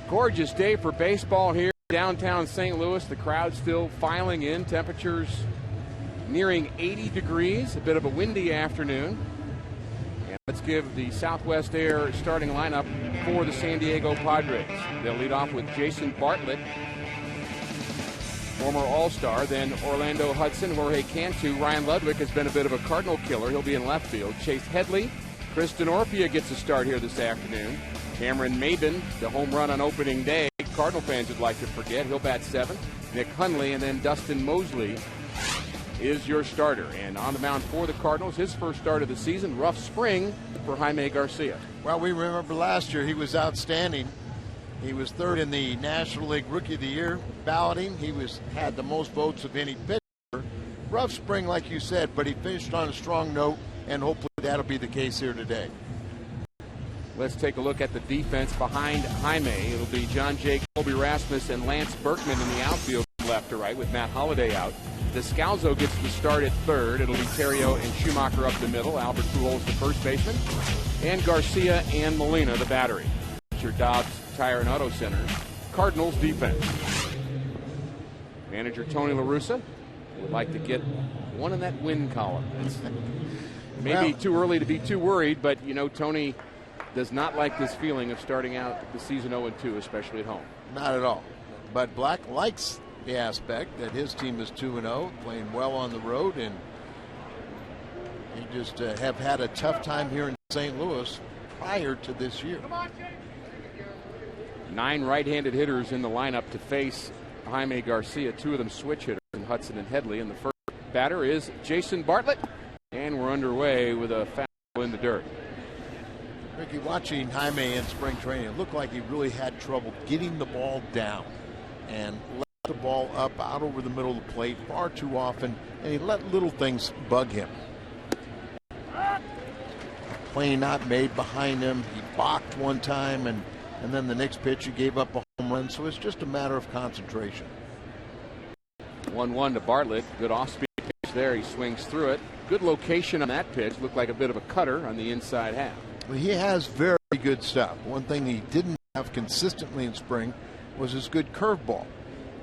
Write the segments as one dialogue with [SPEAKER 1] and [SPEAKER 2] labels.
[SPEAKER 1] Gorgeous day for baseball here downtown St. Louis. The crowd still filing in. Temperatures nearing 80 degrees. A bit of a windy afternoon. And let's give the Southwest Air starting lineup for the San Diego Padres. They'll lead off with Jason Bartlett, former All-Star, then Orlando Hudson, Jorge Cantu. Ryan Ludwig has been a bit of a Cardinal killer. He'll be in left field. Chase Headley, Kristen Orpia gets a start here this afternoon. Cameron Maben, the home run on opening day. Cardinal fans would like to forget. He'll bat seventh. Nick Hundley, and then Dustin Mosley is your starter. And on the mound for the Cardinals, his first start of the season, rough spring for Jaime Garcia.
[SPEAKER 2] Well, we remember last year he was outstanding. He was third in the National League Rookie of the Year balloting. He had the most votes of any pitcher. Rough spring, like you said, but he finished on a strong note, and hopefully that'll be the case here today.
[SPEAKER 1] Let's take a look at the defense behind Jaime. It'll be John Jay, Colby Rasmus, and Lance Berkman in the outfield from left to right with Matt Holliday out. Descalzo gets the start at third. It'll be Terrio and Schumacher up the middle. Albert Pujols, the first baseman. And Garcia and Molina, the battery. Your Dobbs Tire and Auto Center. Cardinals defense. Manager Tony La Russa would like to get one in that win column. It's maybe too early to be too worried, but you know Tony does not like this feeling of starting out the season 0-2, especially at home.
[SPEAKER 2] Not at all. But Black likes the aspect that his team is 2-0, playing well on the road, and he just have had a tough time here in St. Louis prior to this year.
[SPEAKER 1] 9 right-handed hitters in the lineup to face Jaime Garcia. 2 of them switch hitters, and Hudson and Headley. And the first batter is Jason Bartlett, and we're underway with a foul in the dirt.
[SPEAKER 2] Ricky, watching Jaime in spring training, it looked like he really had trouble getting the ball down and let the ball up out over the middle of the plate far too often, and he let little things bug him. Play not made behind him. He balked one time, and then the next pitch he gave up a home run, so it's just a matter of concentration.
[SPEAKER 1] 1-1 to Bartlett. Good off-speed pitch there. He swings through it. Good location on that pitch. Looked like a bit of a cutter on the inside half.
[SPEAKER 2] Well, he has very good stuff. One thing he didn't have consistently in spring was his good curveball.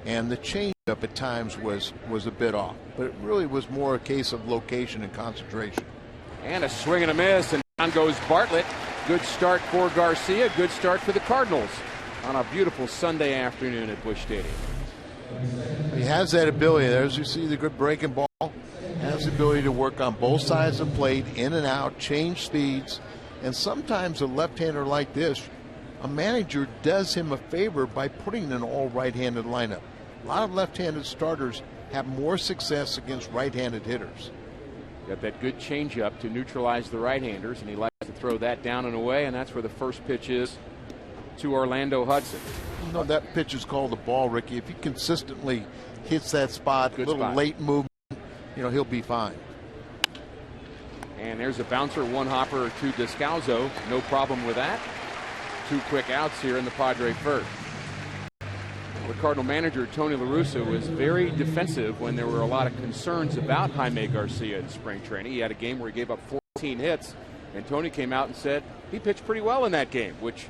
[SPEAKER 2] And the changeup at times was a bit off. But it really was more a case of location and concentration.
[SPEAKER 1] And a swing and a miss, and down goes Bartlett. Good start for Garcia. Good start for the Cardinals on a beautiful Sunday afternoon at Busch Stadium.
[SPEAKER 2] He has that ability there. As you see, the good breaking ball. Has the ability to work on both sides of the plate, in and out, change speeds. And sometimes a left-hander like this, a manager does him a favor by putting an all right-handed lineup. A lot of left-handed starters have more success against right-handed hitters.
[SPEAKER 1] Got that good changeup to neutralize the right-handers, and he likes to throw that down and away, and that's where the first pitch is to Orlando Hudson.
[SPEAKER 2] You know, that pitch is called the ball, Ricky. If he consistently hits that spot, a little late movement, you know, he'll be fine.
[SPEAKER 1] And there's a bouncer, one hopper to Descalzo. No problem with that. 2 quick outs here in the Padre first. The Cardinal manager, Tony La Russa, was very defensive when there were a lot of concerns about Jaime Garcia in spring training. He had a game where he gave up 14 hits, and Tony came out and said he pitched pretty well in that game, which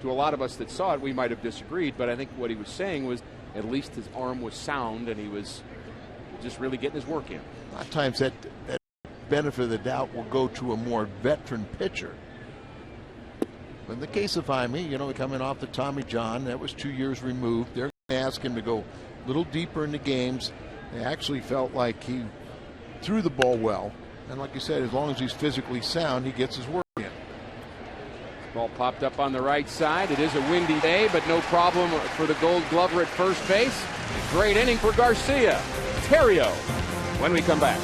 [SPEAKER 1] to a lot of us that saw it, we might have disagreed, but I think what he was saying was at least his arm was sound and he was just really getting his work in.
[SPEAKER 2] A lot of times that benefit of the doubt will go to a more veteran pitcher. But in the case of Jaime, you know, coming off the Tommy John, that was 2 years removed. They're going to ask him to go a little deeper into games. They actually felt like he threw the ball well. And like you said, as long as he's physically sound, he gets his work in.
[SPEAKER 1] Ball popped up on the right side. It is a windy day, but no problem for the Gold Glover at first base. Great inning for Garcia. Terrio when we come back.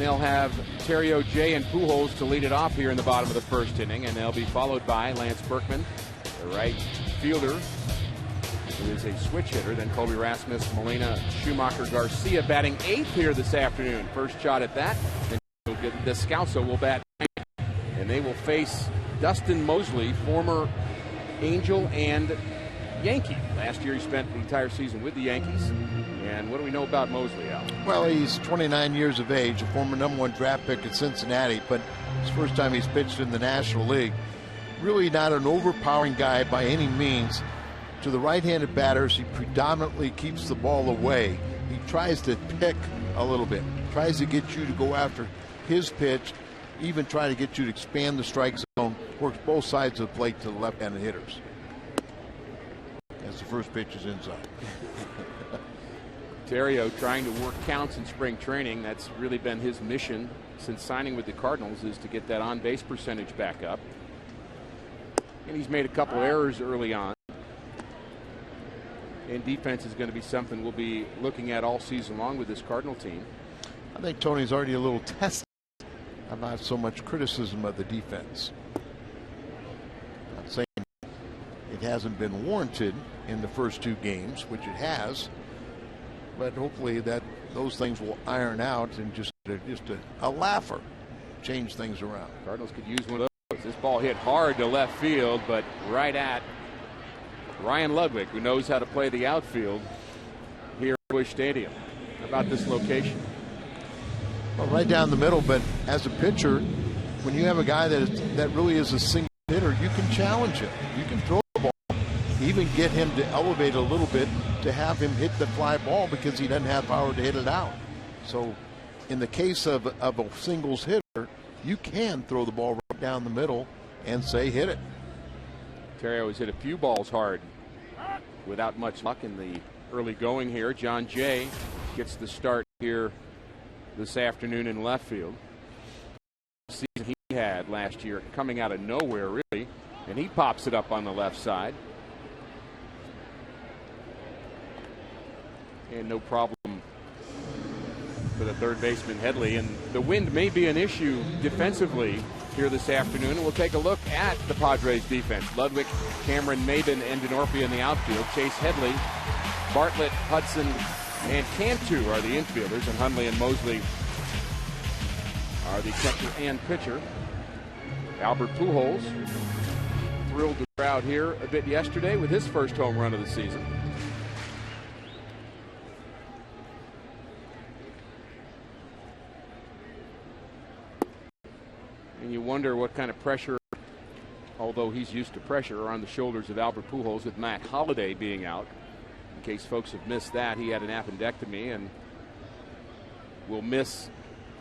[SPEAKER 1] they'll have Terrio, Jay, and Pujols to lead it off here in the bottom of the first inning, and they'll be followed by Lance Berkman, the right fielder, who is a switch hitter. Then Colby Rasmus, Molina, Schumacher, Garcia batting 8th here this afternoon. First shot at that. Then Descalso will bat 9th, and they will face Dustin Mosley, former Angel and Yankee. Last year he spent the entire season with the Yankees. And what do we know about Mosley, Al?
[SPEAKER 2] Well, he's 29 years of age, a former #1 draft pick at Cincinnati, but it's the first time he's pitched in the National League. Really not an overpowering guy by any means. To the right-handed batters, he predominantly keeps the ball away. He tries to pick a little bit, tries to get you to go after his pitch, even try to get you to expand the strike zone, works both sides of the plate to the left-handed hitters. As the first pitch is inside.
[SPEAKER 1] Terrio trying to work counts in spring training. That's really been his mission since signing with the Cardinals, is to get that on-base percentage back up. And he's made a couple errors early on. And defense is going to be something we'll be looking at all season long with this Cardinal team.
[SPEAKER 2] I think Tony's already a little tested. Not so much criticism of the defense. Not saying it hasn't been warranted in the first 2 games, which it has, but hopefully that those things will iron out and just a laugher, change things around.
[SPEAKER 1] Cardinals could use one of those. This ball hit hard to left field, but right at Ryan Ludwig, who knows how to play the outfield here at Busch Stadium. How about this location?
[SPEAKER 2] Well, right down the middle, but as a pitcher, when you have a guy that really is a single hitter, you can challenge him. You can throw the ball, even get him to elevate a little bit to have him hit the fly ball because he doesn't have power to hit it out. So in the case of a singles hitter, you can throw the ball right down the middle and say hit it.
[SPEAKER 1] Terrio has hit a few balls hard without much luck in the early going here. John Jay gets the start here this afternoon in left field. Season he had last year coming out of nowhere, really, and he pops it up on the left side. And no problem for the third baseman Headley. And the wind may be an issue defensively here this afternoon. And we'll take a look at the Padres defense. Ludwig, Cameron, Maben, and Denorpia in the outfield. Chase Headley, Bartlett, Hudson, and Cantu are the infielders, and Hundley and Mosley are the catcher and pitcher. Albert Pujols thrilled the crowd here a bit yesterday with his first home run of the season. And you wonder what kind of pressure, although he's used to pressure, are on the shoulders of Albert Pujols with Mac Holliday being out. In case folks have missed that, he had an appendectomy and will miss,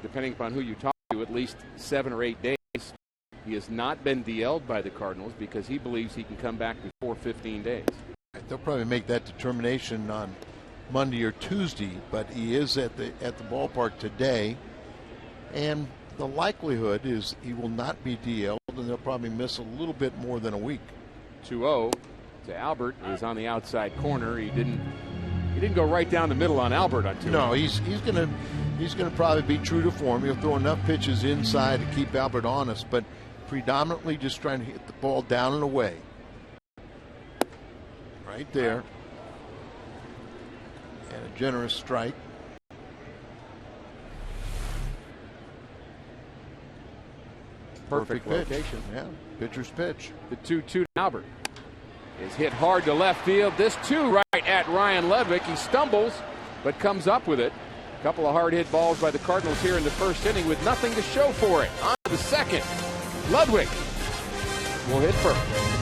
[SPEAKER 1] depending upon who you talk to, at least 7 or 8 days. He has not been DL'd by the Cardinals because he believes he can come back before 15 days.
[SPEAKER 2] They'll probably make that determination on Monday or Tuesday, but he is at the ballpark today, and the likelihood is he will not be DL'd, and they'll probably miss a little bit more than a week.
[SPEAKER 1] 2-0 to Albert is on the outside corner. He didn't go right down the middle on Albert on 2-0.
[SPEAKER 2] No, he's gonna probably be true to form. He'll throw enough pitches inside to keep Albert honest, but predominantly just trying to hit the ball down and away. Right there. And a generous strike.
[SPEAKER 1] Perfect
[SPEAKER 2] pitch.
[SPEAKER 1] location.
[SPEAKER 2] Yeah, pitcher's pitch.
[SPEAKER 1] The 2-2 to Albert is hit hard to left field. This too right at Ryan Ludwig. He stumbles but comes up with it. A couple of hard hit balls by the Cardinals here in the first inning with nothing to show for it. On to the second. Ludwig will hit first.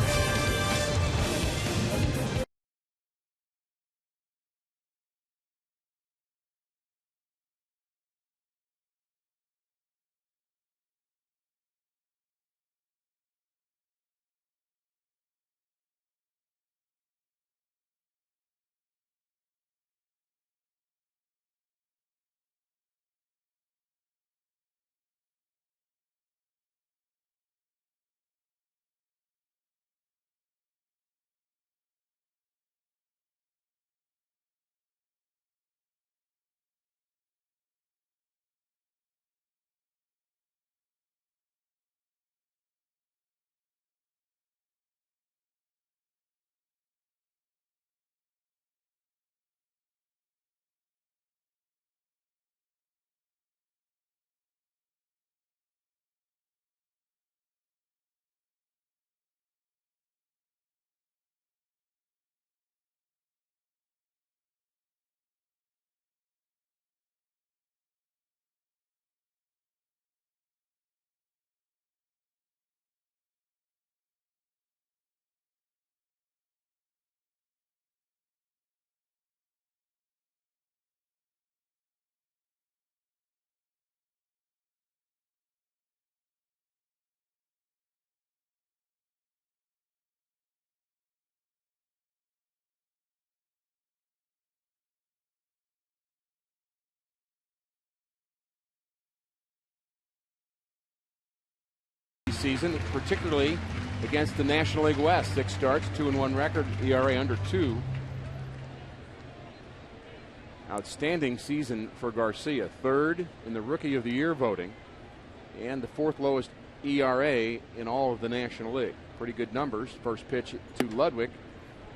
[SPEAKER 1] season, particularly against the National League West. 6 starts, 2-1 record, ERA under 2. Outstanding season for Garcia, 3rd in the Rookie of the Year voting, and the 4th lowest ERA in all of the National League. Pretty good numbers. First pitch to Ludwig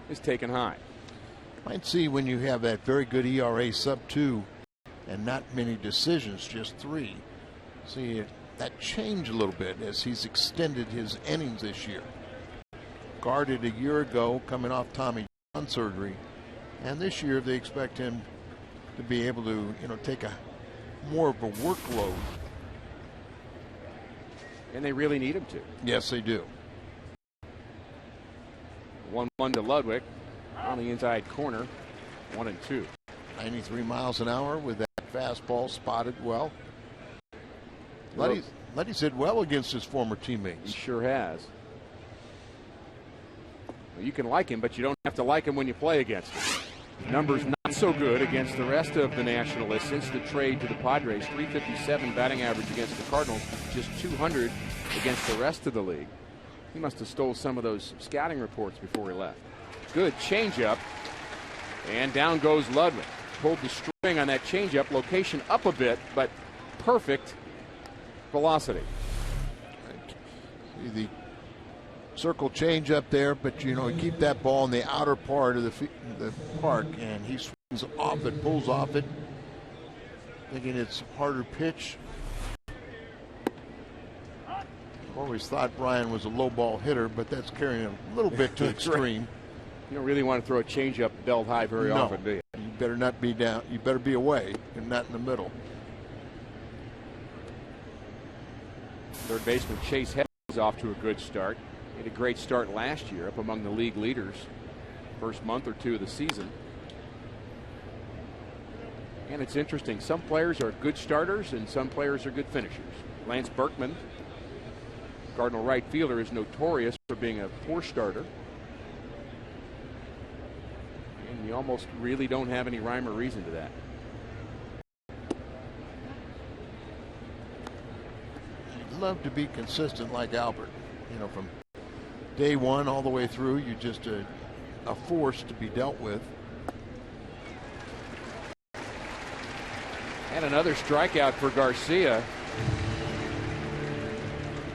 [SPEAKER 1] is taken high.
[SPEAKER 2] Might see when you have that very good ERA sub-2 and not many decisions, just 3. See that change a little bit as he's extended his innings this year. Guarded a year ago, coming off Tommy John surgery, and this year they expect him to be able to, take a more of a workload.
[SPEAKER 1] And they really need him to.
[SPEAKER 2] Yes, they do.
[SPEAKER 1] 1-1 to Ludwig on the inside corner. 1-2.
[SPEAKER 2] 93 miles an hour with that fastball spotted well. Letty's hit well against his former teammates.
[SPEAKER 1] He sure has. Well, you can like him, but you don't have to like him when you play against him. Numbers not so good against the rest of the National List since the trade to the Padres. 357 batting average against the Cardinals, just 200 against the rest of the league. He must have stole some of those scouting reports before he left. Good changeup, and down goes Ludwig. Pulled the string on that changeup, location up a bit, but perfect velocity.
[SPEAKER 2] See the circle change up there, but you keep that ball in the outer part of the park, and he swings off it, pulls off it, thinking it's a harder pitch. Always thought Brian was a low ball hitter, but that's carrying him a little bit to extreme.
[SPEAKER 1] You don't really want to throw a changeup belt high very often, do you?
[SPEAKER 2] You better not be down. You better be away and not in the middle.
[SPEAKER 1] Third baseman Chase Hedges is off to a good start. He had a great start last year, up among the league leaders first month or two of the season. And it's interesting, some players are good starters and some players are good finishers. Lance Berkman, Cardinal right fielder, is notorious for being a poor starter. And you almost really don't have any rhyme or reason to that.
[SPEAKER 2] You'd love to be consistent like Albert. From day one all the way through, you're just a force to be dealt with.
[SPEAKER 1] And another strikeout for Garcia.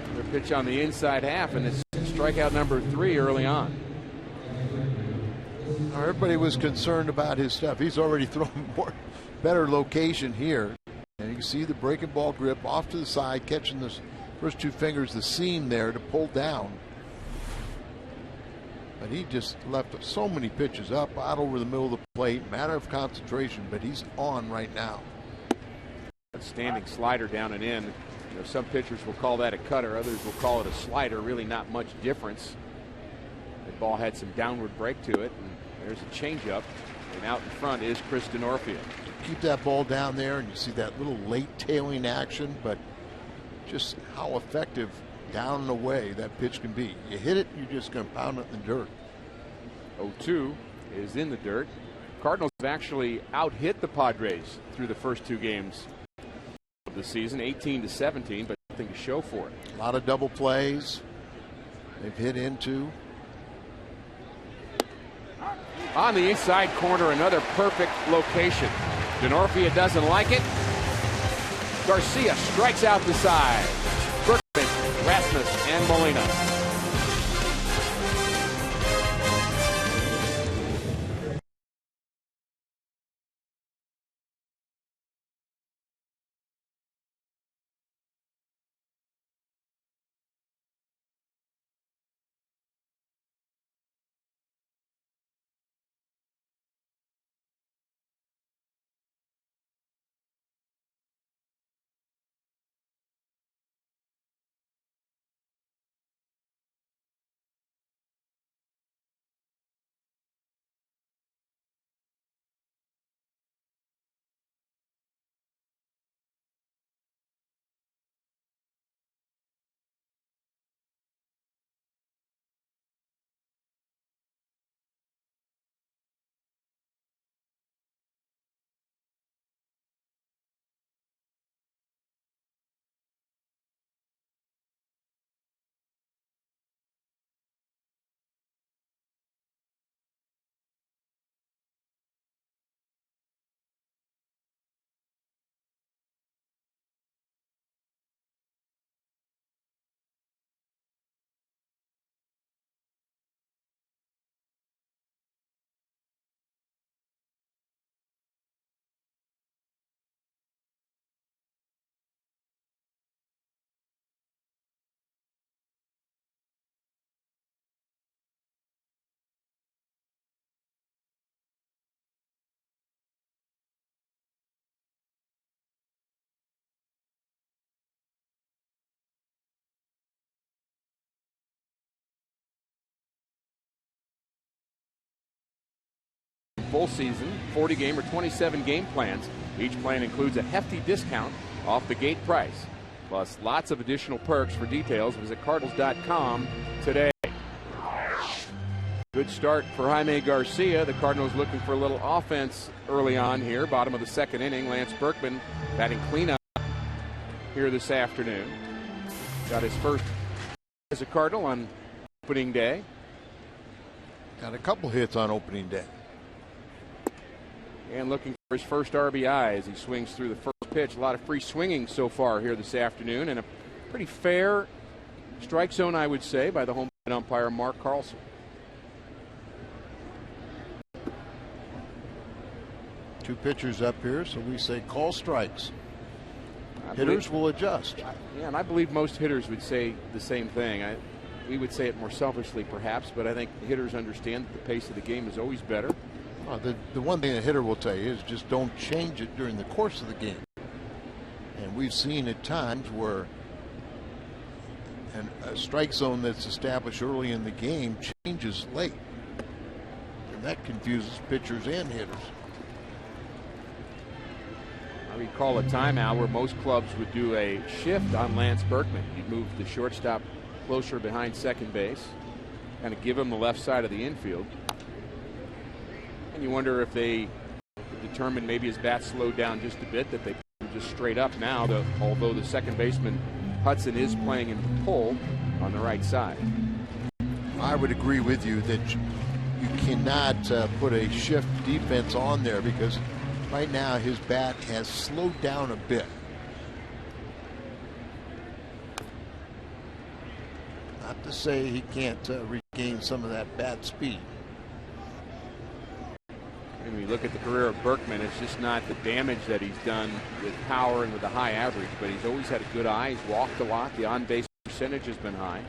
[SPEAKER 1] Another pitch on the inside half, and it's strikeout number 3 early on.
[SPEAKER 2] Everybody was concerned about his stuff. He's already thrown better location here. And you can see the breaking ball grip off to the side, catching the first 2 fingers, the seam there to pull down. But he just left so many pitches up, out over the middle of the plate. Matter of concentration, but he's on right now.
[SPEAKER 1] A standing slider down and in. Some pitchers will call that a cutter, others will call it a slider. Really not much difference. The ball had some downward break to it, and there's a changeup. And out in front is Chris Denorfia.
[SPEAKER 2] Keep that ball down there, and you see that little late tailing action, but just how effective down and away that pitch can be. You hit it, you're just going to pound it in the dirt.
[SPEAKER 1] 0-2 is in the dirt. Cardinals have actually out-hit the Padres through the first 2 games of the season, 18-17, but nothing to show for it.
[SPEAKER 2] A lot of double plays they've hit into.
[SPEAKER 1] On the inside corner, another perfect location. Denorfia doesn't like it. Garcia strikes out the side. Berkman, Rasmus, and Molina. full season, 40 game, or 27 game plans. Each plan includes a hefty discount off the gate price. Plus lots of additional perks. For details, visit Cardinals.com today. Good start for Jaime Garcia. The Cardinals looking for a little offense early on here. Bottom of the second inning. Lance Berkman batting cleanup here this afternoon. Got his first as a Cardinal on opening day.
[SPEAKER 2] Got a couple hits on opening day.
[SPEAKER 1] And looking for his first RBI as he swings through the first pitch. A lot of free swinging so far here this afternoon, and a pretty fair strike zone, I would say, by the home plate umpire Mark Carlson.
[SPEAKER 2] Two pitchers up here, so we say call strikes. Hitters will adjust.
[SPEAKER 1] Yeah, and I believe most hitters would say the same thing. We would say it more selfishly, perhaps, but I think the hitters understand that the pace of the game is always better.
[SPEAKER 2] The one thing a hitter will tell you is just don't change it during the course of the game. And we've seen at times where a strike zone that's established early in the game changes late. And that confuses pitchers and hitters.
[SPEAKER 1] I recall a timeout where most clubs would do a shift on Lance Berkman. You'd move the shortstop closer behind second base, kind of give him the left side of the infield. And you wonder if they determined maybe his bat slowed down just a bit, that they just straight up now, although the second baseman Hudson is playing in the pull on the right side.
[SPEAKER 2] I would agree with you that you cannot put a shift defense on there, because right now his bat has slowed down a bit. Not to say he can't regain some of that bat speed.
[SPEAKER 1] And when you look at the career of Berkman, it's just not the damage that he's done with power and with a high average, but he's always had a good eye. He's walked a lot. The on-base percentage has been high.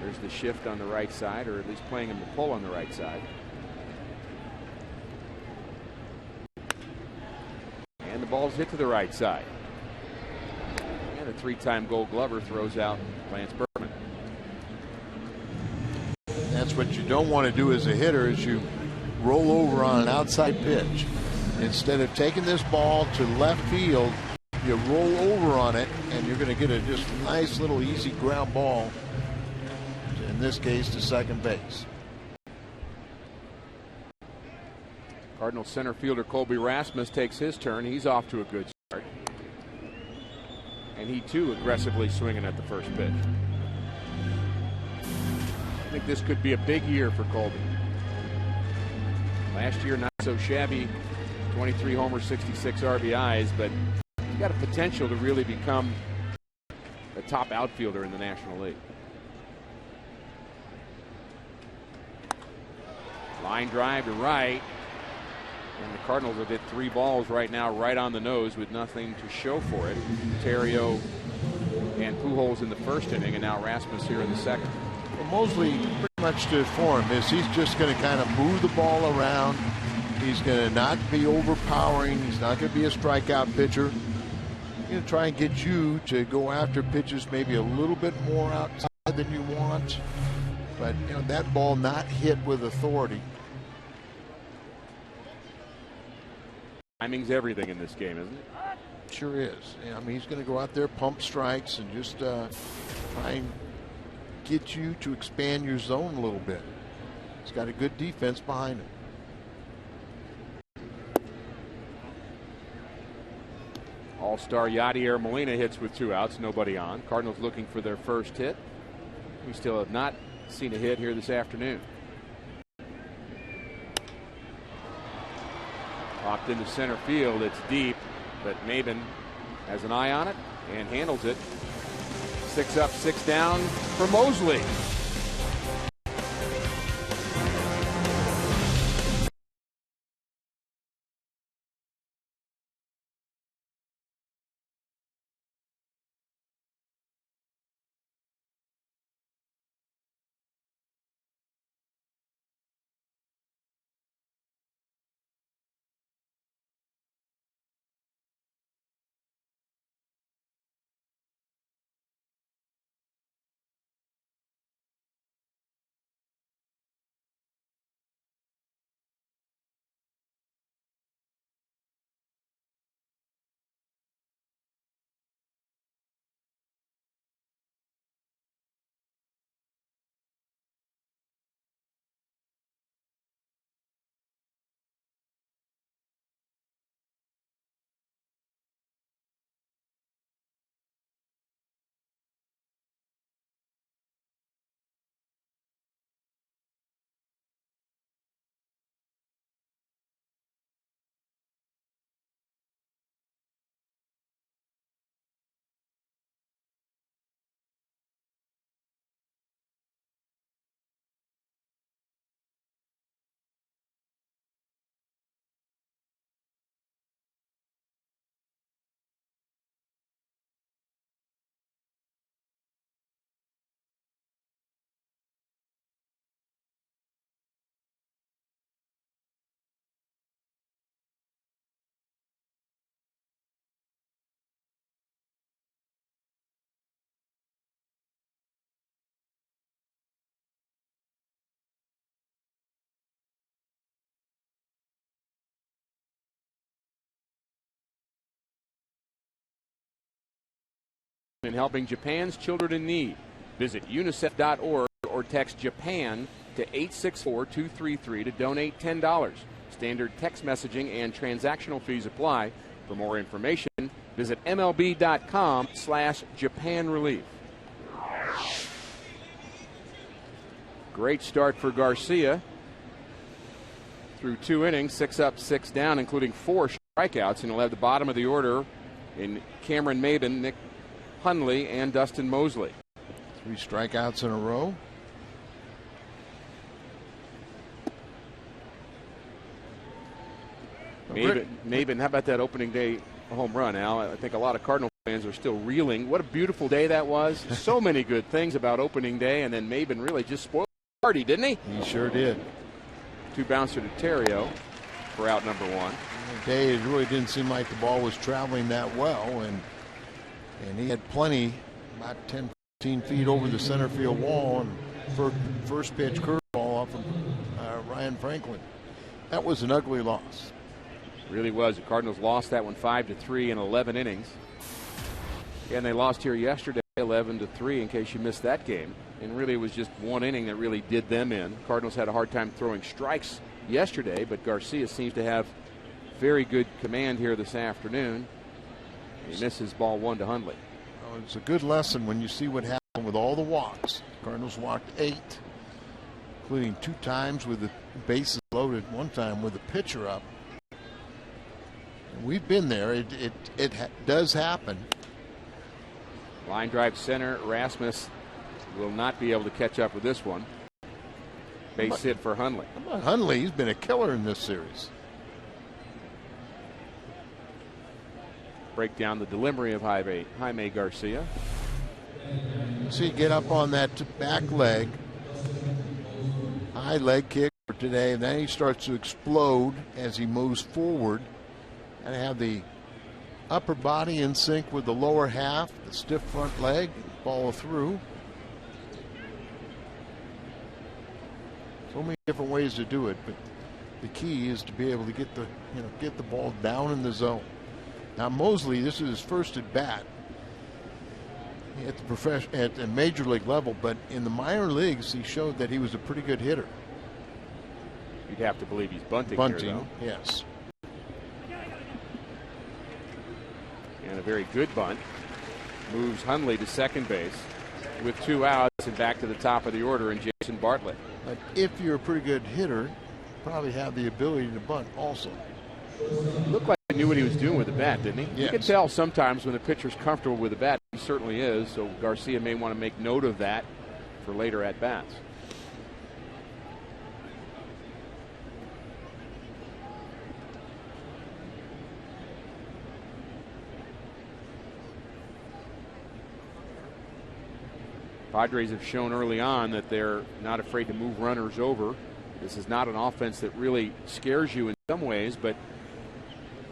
[SPEAKER 1] There's the shift on the right side, or at least playing him the pull on the right side. And the ball's hit to the right side. And a three-time Gold Glover throws out Lance Berkman.
[SPEAKER 2] That's what you don't want to do as a hitter, is you roll over on an outside pitch. Instead of taking this ball to left field, you roll over on it, and you're going to get a just nice little easy ground ball, in this case to second base.
[SPEAKER 1] Cardinals center fielder Colby Rasmus takes his turn. He's off to a good start. And he too aggressively swinging at the first pitch. I think this could be a big year for Colby. Last year not so shabby, 23 homers, 66 RBIs, but he's got a potential to really become a top outfielder in the National League. Line drive to right. And the Cardinals have hit 3 balls right now right on the nose with nothing to show for it. Terrio and Pujols in the first inning, and now Rasmus here in the second.
[SPEAKER 2] Well, Mosley, pretty much to form is he's just going to kind of move the ball around. He's going to not be overpowering. He's not going to be a strikeout pitcher. He's going to try and get you to go after pitches maybe a little bit more outside than you want. But you know, that ball not hit with authority.
[SPEAKER 1] Timing's everything in this game, isn't it?
[SPEAKER 2] Sure is. Yeah, I mean, he's going to go out there, pump strikes, and just try and get you to expand your zone a little bit. He's got a good defense behind him.
[SPEAKER 1] All-star Yadier Molina hits with 2 outs, nobody on. Cardinals looking for their first hit. We still have not seen a hit here this afternoon. Popped into center field. It's deep, but Maben has an eye on it and handles it. 6 up, 6 down for Mosley. in helping Japan's children in need. Visit unicef.org or text Japan to 864-233 to donate $10. Standard text messaging and transactional fees apply. For more information, visit MLB.com/Japan Relief. Great start for Garcia. Through 2 innings, 6 up, 6 down, including 4 strikeouts, and he'll have the bottom of the order in Cameron Maben, Nick Hundley, and Dustin Mosley.
[SPEAKER 2] 3 strikeouts in a row.
[SPEAKER 1] Maben, how about that opening day home run, Al? I think a lot of Cardinal fans are still reeling. What a beautiful day that was. So many good things about opening day, and then Maben really just spoiled the party, didn't he?
[SPEAKER 2] He sure did.
[SPEAKER 1] 2 bouncer to Terrio for out number 1.
[SPEAKER 2] Day, it really didn't seem like the ball was traveling that well, and he had plenty, about 10, 15 feet over the center field wall, and first pitch curveball off of Ryan Franklin. That was an ugly loss.
[SPEAKER 1] Really was. The Cardinals lost that one 5-3 in 11 innings. And they lost here yesterday 11-3 in case you missed that game. And really it was just 1 inning that really did them in. Cardinals had a hard time throwing strikes yesterday, but Garcia seems to have very good command here this afternoon. He misses ball 1 to Hundley.
[SPEAKER 2] Oh, it's a good lesson when you see what happened with all the walks. Cardinals walked 8, including 2 times with the bases loaded, 1 time with the pitcher up. We've been there. It does happen.
[SPEAKER 1] Line drive center. Rasmus will not be able to catch up with this one. Base hit for Hundley.
[SPEAKER 2] How about Hundley? He's been a killer in this series.
[SPEAKER 1] Break down the delivery of Jaime Garcia.
[SPEAKER 2] See, get up on that back leg. High leg kick for today. And then he starts to explode as he moves forward. And have the upper body in sync with the lower half, the stiff front leg, follow through. So many different ways to do it, but the key is to be able to get the ball down in the zone. Now Mosley, this is his first at bat at the major league level, but in the minor leagues he showed that he was a pretty good hitter.
[SPEAKER 1] You'd have to believe he's bunting here, though.
[SPEAKER 2] Yes.
[SPEAKER 1] And a very good bunt. Moves Hundley to second base with 2 outs and back to the top of the order in Jason Bartlett.
[SPEAKER 2] But if you're a pretty good hitter, you probably have the ability to bunt also.
[SPEAKER 1] Looked like he knew what he was doing with the bat, didn't he?
[SPEAKER 2] Yes.
[SPEAKER 1] You can tell sometimes when the pitcher's comfortable with the bat. He certainly is. So Garcia may want to make note of that for later at bats. Padres have shown early on that they're not afraid to move runners over. This is not an offense that really scares you in some ways, but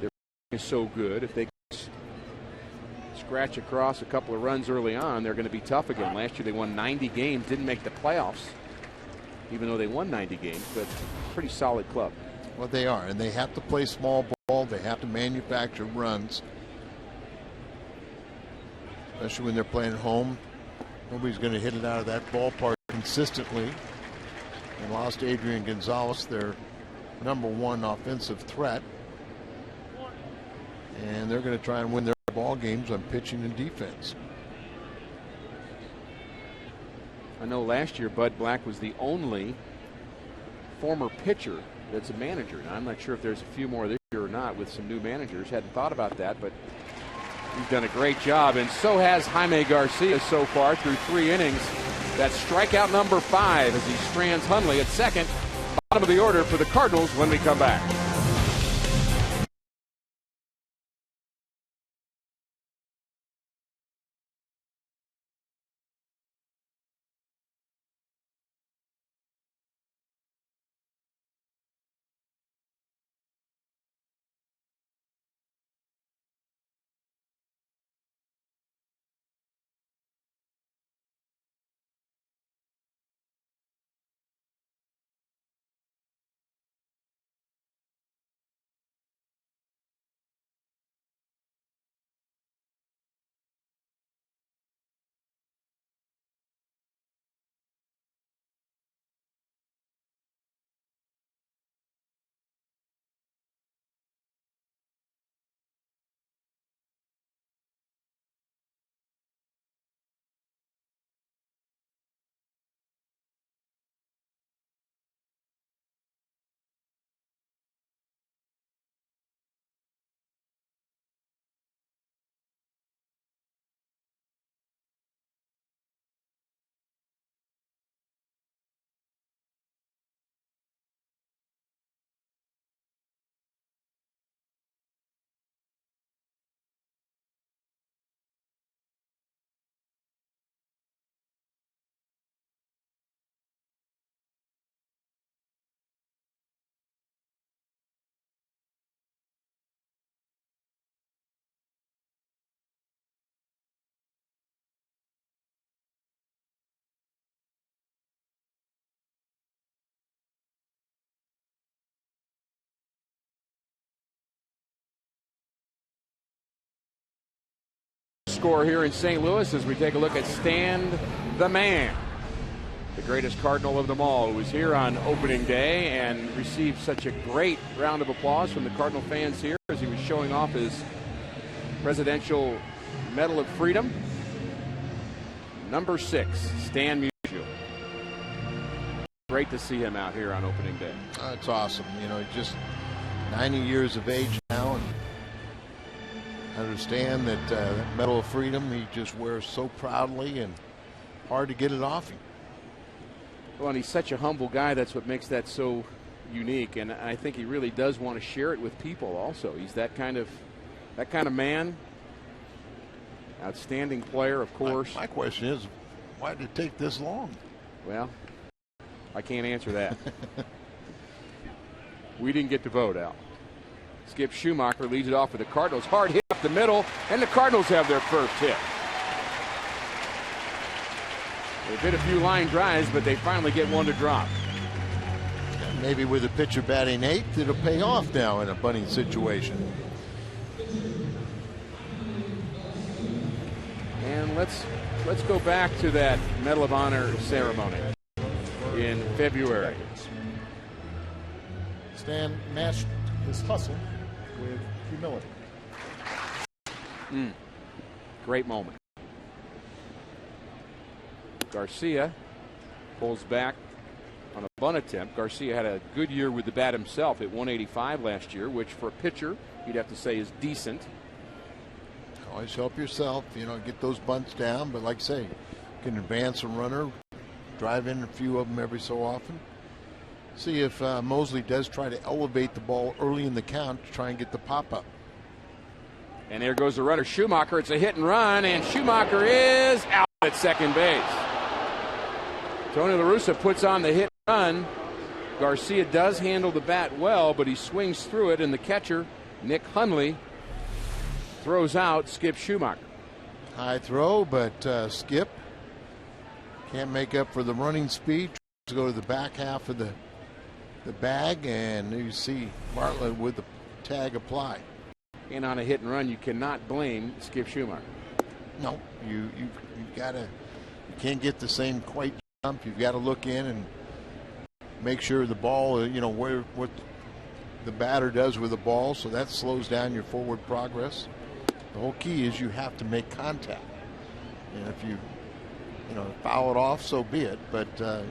[SPEAKER 1] their is so good. If they scratch across a couple of runs early on, they're going to be tough again. Last year they won 90 games, didn't make the playoffs, even though they won 90 games, but pretty solid club.
[SPEAKER 2] Well, they are, and they have to play small ball. They have to manufacture runs, especially when they're playing at home. Nobody's going to hit it out of that ballpark consistently. They lost Adrian Gonzalez, their #1 offensive threat. And they're going to try and win their ball games on pitching and defense.
[SPEAKER 1] I know last year Bud Black was the only former pitcher that's a manager. Now, I'm not sure if there's a few more this year or not with some new managers. Hadn't thought about that, but he's done a great job, and so has Jaime Garcia so far through 3 innings. That's strikeout number 5 as he strands Hundley at second. Bottom of the order for the Cardinals when we come back. score here in St. Louis as we take a look at Stand the Man, the greatest Cardinal of them all, who was here on opening day and received such a great round of applause from the Cardinal fans here as he was showing off his Presidential Medal of Freedom. Number 6, Stan Musial. Great to see him out here on opening day.
[SPEAKER 2] It's awesome. You know, he's just 90 years of age now, and understand that that Medal of Freedom he just wears so proudly, and hard to get it off him.
[SPEAKER 1] Well, and he's such a humble guy. That's what makes that so unique, and I think he really does want to share it with people also. He's that kind of man. Outstanding player, of course.
[SPEAKER 2] My question is, why did it take this long?
[SPEAKER 1] Well, I can't answer that. We didn't get to vote, Al. Skip Schumacher leads it off for the Cardinals. Hard hit up the middle, and the Cardinals have their first hit. They've hit a few line drives, but they finally get one to drop.
[SPEAKER 2] Maybe with a pitcher batting 8th, it'll pay off now in a bunting situation.
[SPEAKER 1] And let's go back to that Medal of Honor ceremony in February.
[SPEAKER 3] Stan matched his hustle with humility.
[SPEAKER 1] Great moment. Garcia pulls back on a bunt attempt. Garcia had a good year with the bat himself at 185 last year, which for a pitcher you'd have to say is decent.
[SPEAKER 2] Always help yourself, you know, get those bunts down. But like I say, you can advance a runner, drive in a few of them every so often. See if Mosley does try to elevate the ball early in the count to try and get the pop up.
[SPEAKER 1] And there goes the runner, Schumacher. It's a hit and run, and Schumacher is out at second base. Tony La Russa puts on the hit and run. Garcia does handle the bat well, but he swings through it, and the catcher, Nick Hundley, throws out Skip Schumacher.
[SPEAKER 2] High throw, but Skip can't make up for the running speed. Tries to go to the back half of the bag, and you see Bartlett with the tag applied.
[SPEAKER 1] And on a hit and run, you cannot blame Skip Schumacher.
[SPEAKER 2] No, you gotta, you can't get the same quite jump. You've got to look in and make sure the ball, you know, what the batter does with the ball, so that slows down your forward progress. The whole key is you have to make contact. And if you foul it off, so be it. But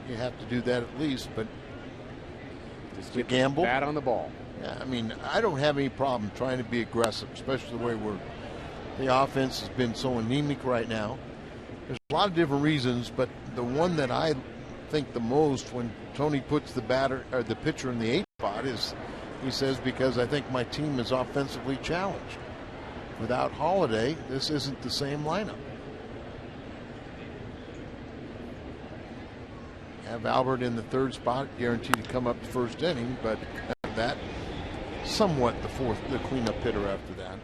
[SPEAKER 2] you have to do that at least. But
[SPEAKER 1] Just
[SPEAKER 2] it's a gamble.
[SPEAKER 1] Bat on the ball.
[SPEAKER 2] Yeah, I mean, I don't have any problem trying to be aggressive, especially the way the offense has been so anemic right now. There's a lot of different reasons, but the one that I think the most when Tony puts the pitcher in the 8th spot is, he says, because I think my team is offensively challenged. Without Holiday, this isn't the same lineup. Have Albert in the 3rd spot, guaranteed to come up the 1st inning, but that somewhat the cleanup hitter after that.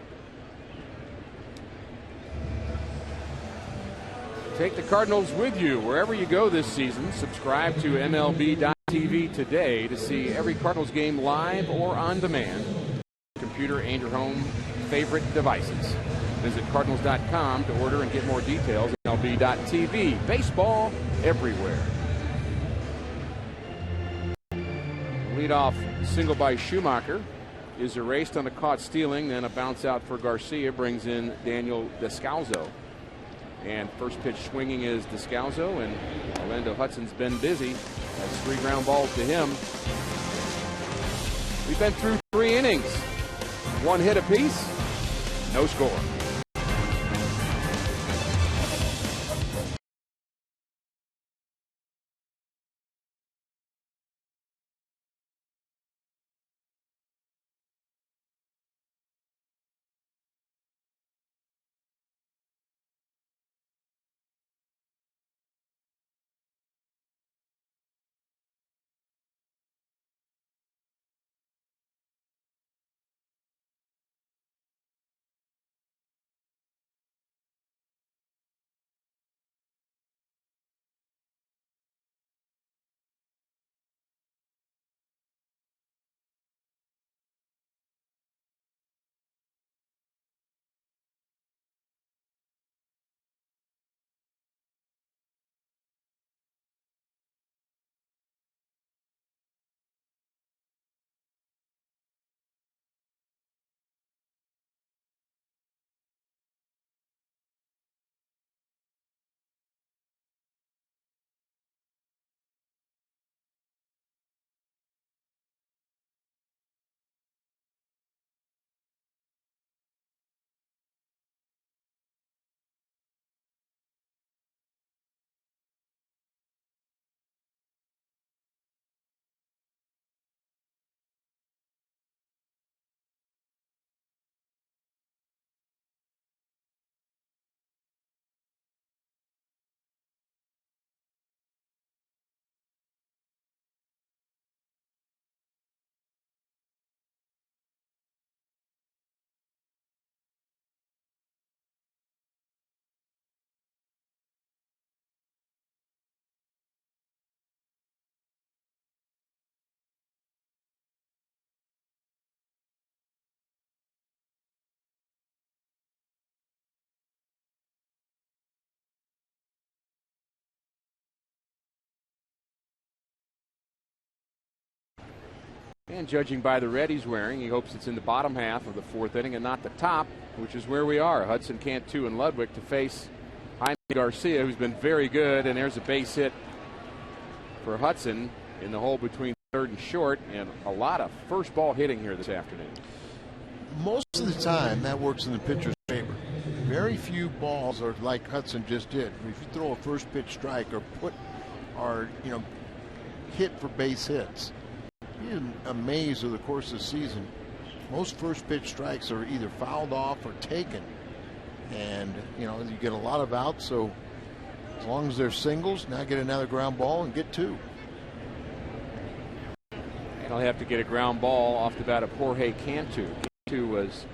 [SPEAKER 1] Take the Cardinals with you wherever you go this season. Subscribe to MLB.tv today to see every Cardinals game live or on demand. Computer and your home favorite devices. Visit Cardinals.com to order and get more details. MLB.tv. Baseball everywhere. Leadoff single by Schumacher is erased on a caught stealing. Then a bounce out for Garcia brings in Daniel Descalzo. And first pitch swinging is Descalzo, and Orlando Hudson's been busy. That's 3 ground balls to him. We've been through 3 innings. 1 hit apiece, no score. And judging by the red he's wearing, he hopes it's in the bottom half of the fourth inning and not the top, which is where we are. Hudson, Cantu, and Ludwig to face Jaime Garcia, who's been very good. And there's a base hit for Hudson in the hole between third and short, and a lot of first ball hitting here this afternoon.
[SPEAKER 2] Most of the time, that works in the pitcher's favor. Very few balls are like Hudson just did. If you throw a first pitch strike or hit for base hits, you're amazed over the course of the season. Most first pitch strikes are either fouled off or taken, and you get a lot of outs. So as long as they're singles, now get another ground ball and get two.
[SPEAKER 1] And I'll have to get a ground ball off the bat of Jorge Cantu. Cantu was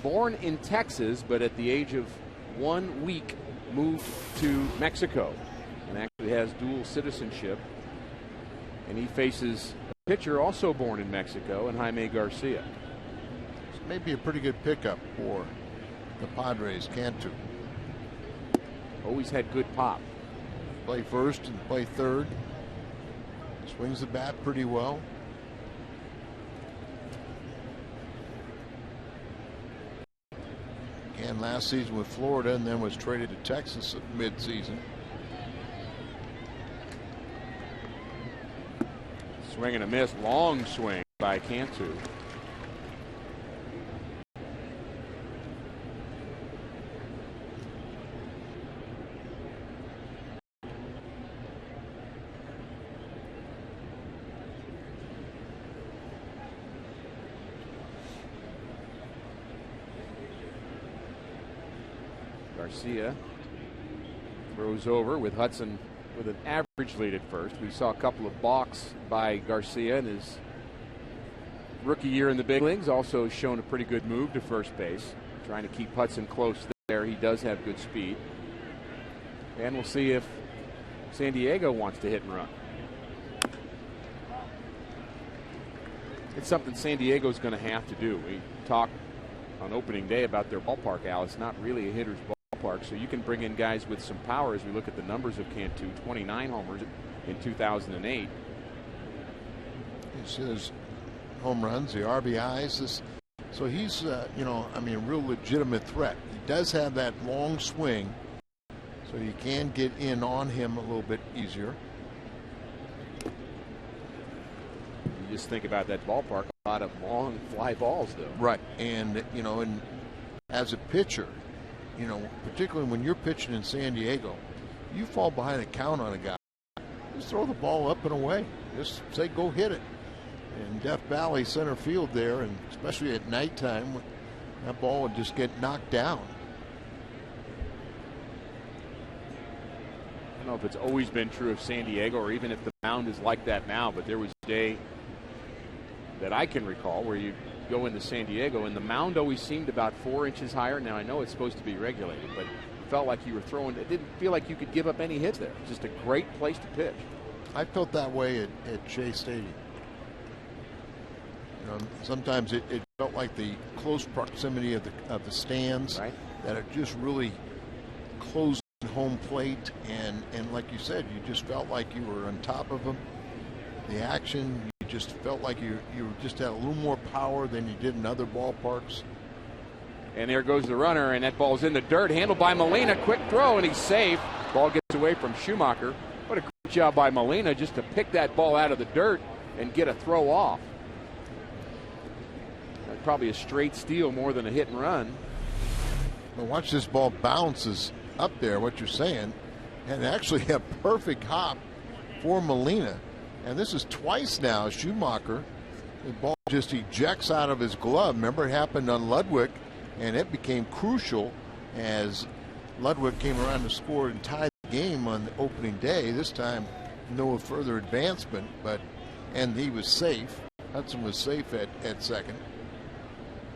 [SPEAKER 1] born in Texas, but at the age of 1 week moved to Mexico and actually has dual citizenship. And he faces a pitcher also born in Mexico, and Jaime Garcia.
[SPEAKER 2] So maybe a pretty good pickup for the Padres. Cantu
[SPEAKER 1] always had good pop.
[SPEAKER 2] Play first and play third. Swings the bat pretty well. And last season with Florida, and then was traded to Texas at midseason.
[SPEAKER 1] Swing and a miss, long swing by Cantu. Garcia throws over with Hudson with an average lead at first. We saw a couple of balks by Garcia in his rookie year in the big leagues. Also shown a pretty good move to first base, trying to keep Hudson close there. He does have good speed. And we'll see if San Diego wants to hit and run. It's something San Diego's going to have to do. We talked on opening day about their ballpark, Al. It's not really a hitter's ballpark, so you can bring in guys with some power. As we look at the numbers of Cantu, 29 homers in 2008.
[SPEAKER 2] You see his home runs, the RBIs. So he's, a real legitimate threat. He does have that long swing, so you can get in on him a little bit easier.
[SPEAKER 1] You just think about that ballpark, a lot of long fly balls, though.
[SPEAKER 2] Right, and and as a pitcher, particularly when you're pitching in San Diego, you fall behind a count on a guy, just throw the ball up and away. Just say, go hit it. In Death Valley center field there, and especially at nighttime, that ball would just get knocked down.
[SPEAKER 1] I don't know if it's always been true of San Diego or even if the mound is like that now, but there was a day that I can recall where you go into San Diego and the mound always seemed about 4 inches higher. Now I know it's supposed to be regulated, but it felt like you were throwing, it didn't feel like you could give up any hits there. Just a great place to pitch.
[SPEAKER 2] I felt that way at Shea Stadium. Sometimes it felt like the close proximity of the stands,
[SPEAKER 1] right,
[SPEAKER 2] that are just really close home plate, and like you said, you just felt like you were on top of them. The action, you just felt like you just had a little more power than you did in other ballparks.
[SPEAKER 1] And there goes the runner, and that ball's in the dirt, handled by Molina. Quick throw, and he's safe. Ball gets away from Schumacher. What a great job by Molina just to pick that ball out of the dirt and get a throw off. That's probably a straight steal more than a hit and run.
[SPEAKER 2] Well, watch this ball bounces up there, what you're saying, and actually a perfect hop for Molina. And this is twice now Schumacher, the ball just ejects out of his glove. Remember, it happened on Ludwig, and it became crucial as Ludwig came around to score and tie the game on the opening day. This time no further advancement, and he was safe. Hudson was safe at second.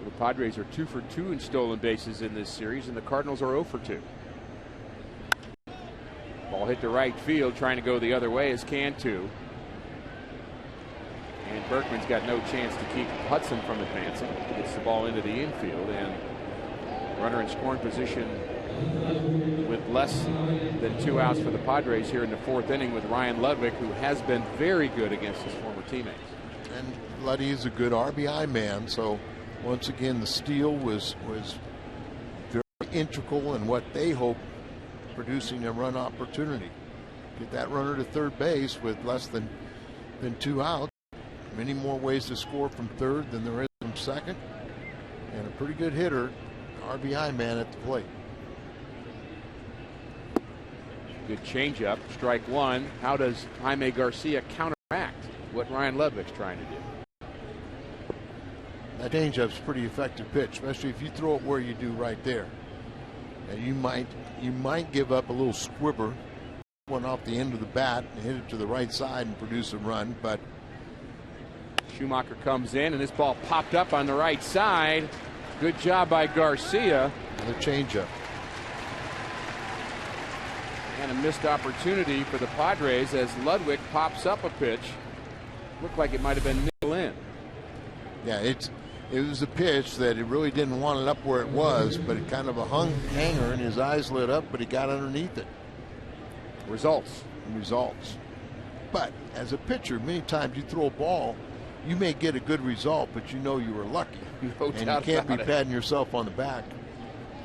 [SPEAKER 1] The Padres are 2 for 2 in stolen bases in this series, and the Cardinals are 0 for 2. Ball hit to right field, trying to go the other way is Cantu. And Berkman's got no chance to keep Hudson from advancing. Gets the ball into the infield, and runner in scoring position with less than 2 outs for the Padres here in the fourth inning with Ryan Ludwig, who has been very good against his former teammates.
[SPEAKER 2] And Luddy is a good RBI man, so once again the steal was very integral in what they hope producing a run opportunity. Get that runner to third base with less than 2 outs. Many more ways to score from third than there is from second, and a pretty good hitter, RBI man at the plate.
[SPEAKER 1] Good changeup, strike one. How does Jaime Garcia counteract what Ryan Ludwig's trying to do?
[SPEAKER 2] That changeup's a pretty effective pitch, especially if you throw it where you do right there. And you might give up a little squibber, one off the end of the bat and hit it to the right side and produce a run, but
[SPEAKER 1] Schumacher comes in and this ball popped up on the right side. Good job by Garcia.
[SPEAKER 2] The changeup.
[SPEAKER 1] And a missed opportunity for the Padres as Ludwig pops up a pitch. Looked like it might have been nil in.
[SPEAKER 2] Yeah, it was a pitch that it really didn't want it up where it was, but it kind of a hanger and his eyes lit up, but he got underneath it.
[SPEAKER 1] Results.
[SPEAKER 2] But as a pitcher, many times you throw a ball, you may get a good result, but you know you were lucky.
[SPEAKER 1] No
[SPEAKER 2] and
[SPEAKER 1] doubt
[SPEAKER 2] you can't be
[SPEAKER 1] about it.
[SPEAKER 2] patting yourself on the back.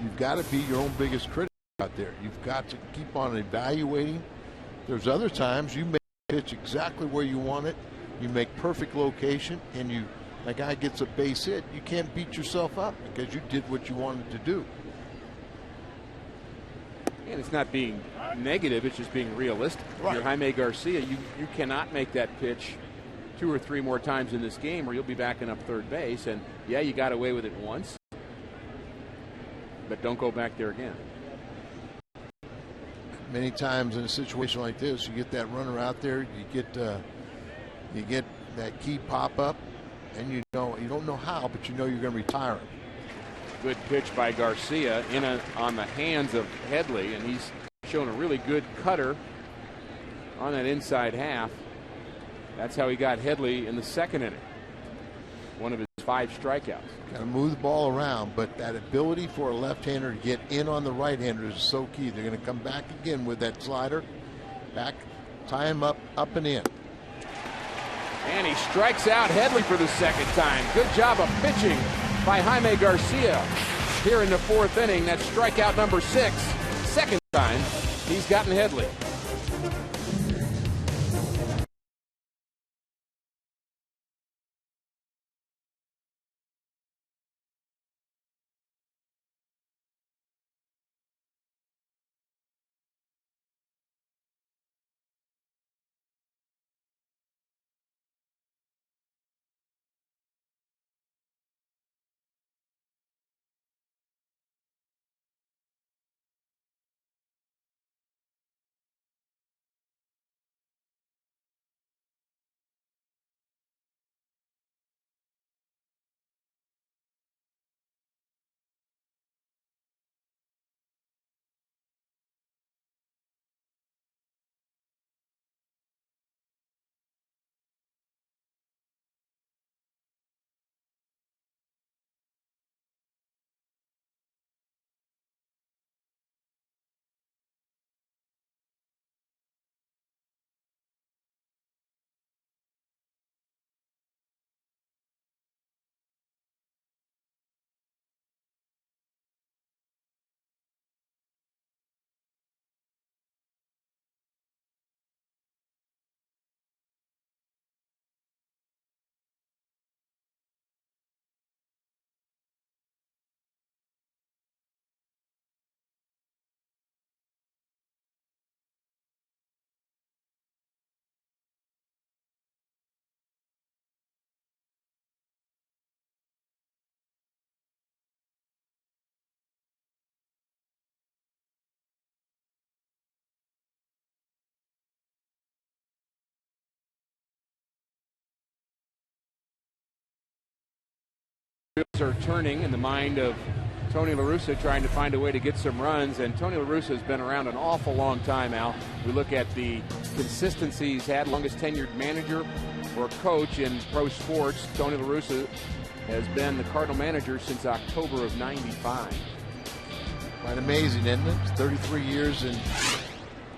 [SPEAKER 2] You've got to be your own biggest critic out there. You've got to keep on evaluating. There's other times you may pitch exactly where you want it. You make perfect location, and a guy gets a base hit. You can't beat yourself up because you did what you wanted to do.
[SPEAKER 1] And it's not being negative, it's just being realistic.
[SPEAKER 2] Right.
[SPEAKER 1] If you're Jaime Garcia, you cannot make that pitch 2 or 3 more times in this game or you'll be backing up third base. And yeah, you got away with it once, but don't go back there again.
[SPEAKER 2] Many times in a situation like this, you get that runner out there, you get that key pop up, and you don't know how, but you know you're going to retire him.
[SPEAKER 1] Good pitch by Garcia on the hands of Headley, and he's shown a really good cutter on that inside half. That's how he got Headley in the second inning. One of his 5 strikeouts.
[SPEAKER 2] Got to move the ball around, but that ability for a left-hander to get in on the right-hander is so key. They're going to come back again with that slider, back, tie him up and in.
[SPEAKER 1] And he strikes out Headley for the second time. Good job of pitching by Jaime Garcia here in the 4th inning. That's strikeout number 6. Second time he's gotten Headley. Are turning in the mind of Tony La Russa, trying to find a way to get some runs, and Tony La Russa has been around an awful long time, Al. We look at the consistency he's had, longest tenured manager or coach in pro sports. Tony La Russa has been the Cardinal manager since October of '95.
[SPEAKER 2] Quite amazing, isn't it? 33 years in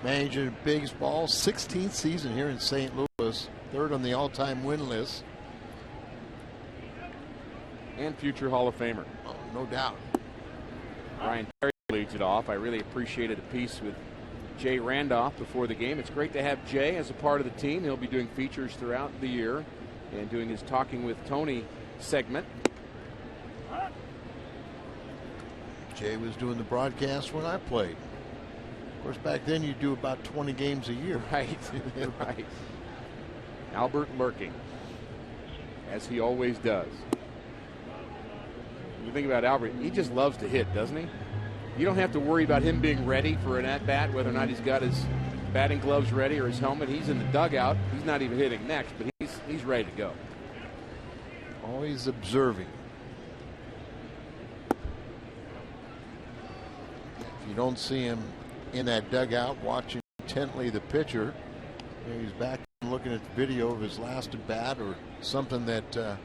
[SPEAKER 2] managing baseball, 16th season here in St. Louis, 3rd on the all-time win list.
[SPEAKER 1] and future Hall of Famer.
[SPEAKER 2] Oh, no doubt.
[SPEAKER 1] Ryan Terry leads it off. I really appreciated a piece with Jay Randolph before the game. It's great to have Jay as a part of the team. He'll be doing features throughout the year and doing his Talking with Tony segment.
[SPEAKER 2] Jay was doing the broadcast when I played. Of course, back then you do about 20 games a year.
[SPEAKER 1] Right, right. Albert lurking, as he always does. When you think about Albert, he just loves to hit, doesn't he? You don't have to worry about him being ready for an at-bat, whether or not he's got his batting gloves ready or his helmet. He's in the dugout. He's not even hitting next, but he's ready to go.
[SPEAKER 2] Always observing. If you don't see him in that dugout watching intently the pitcher, he's back looking at the video of his last at bat or something that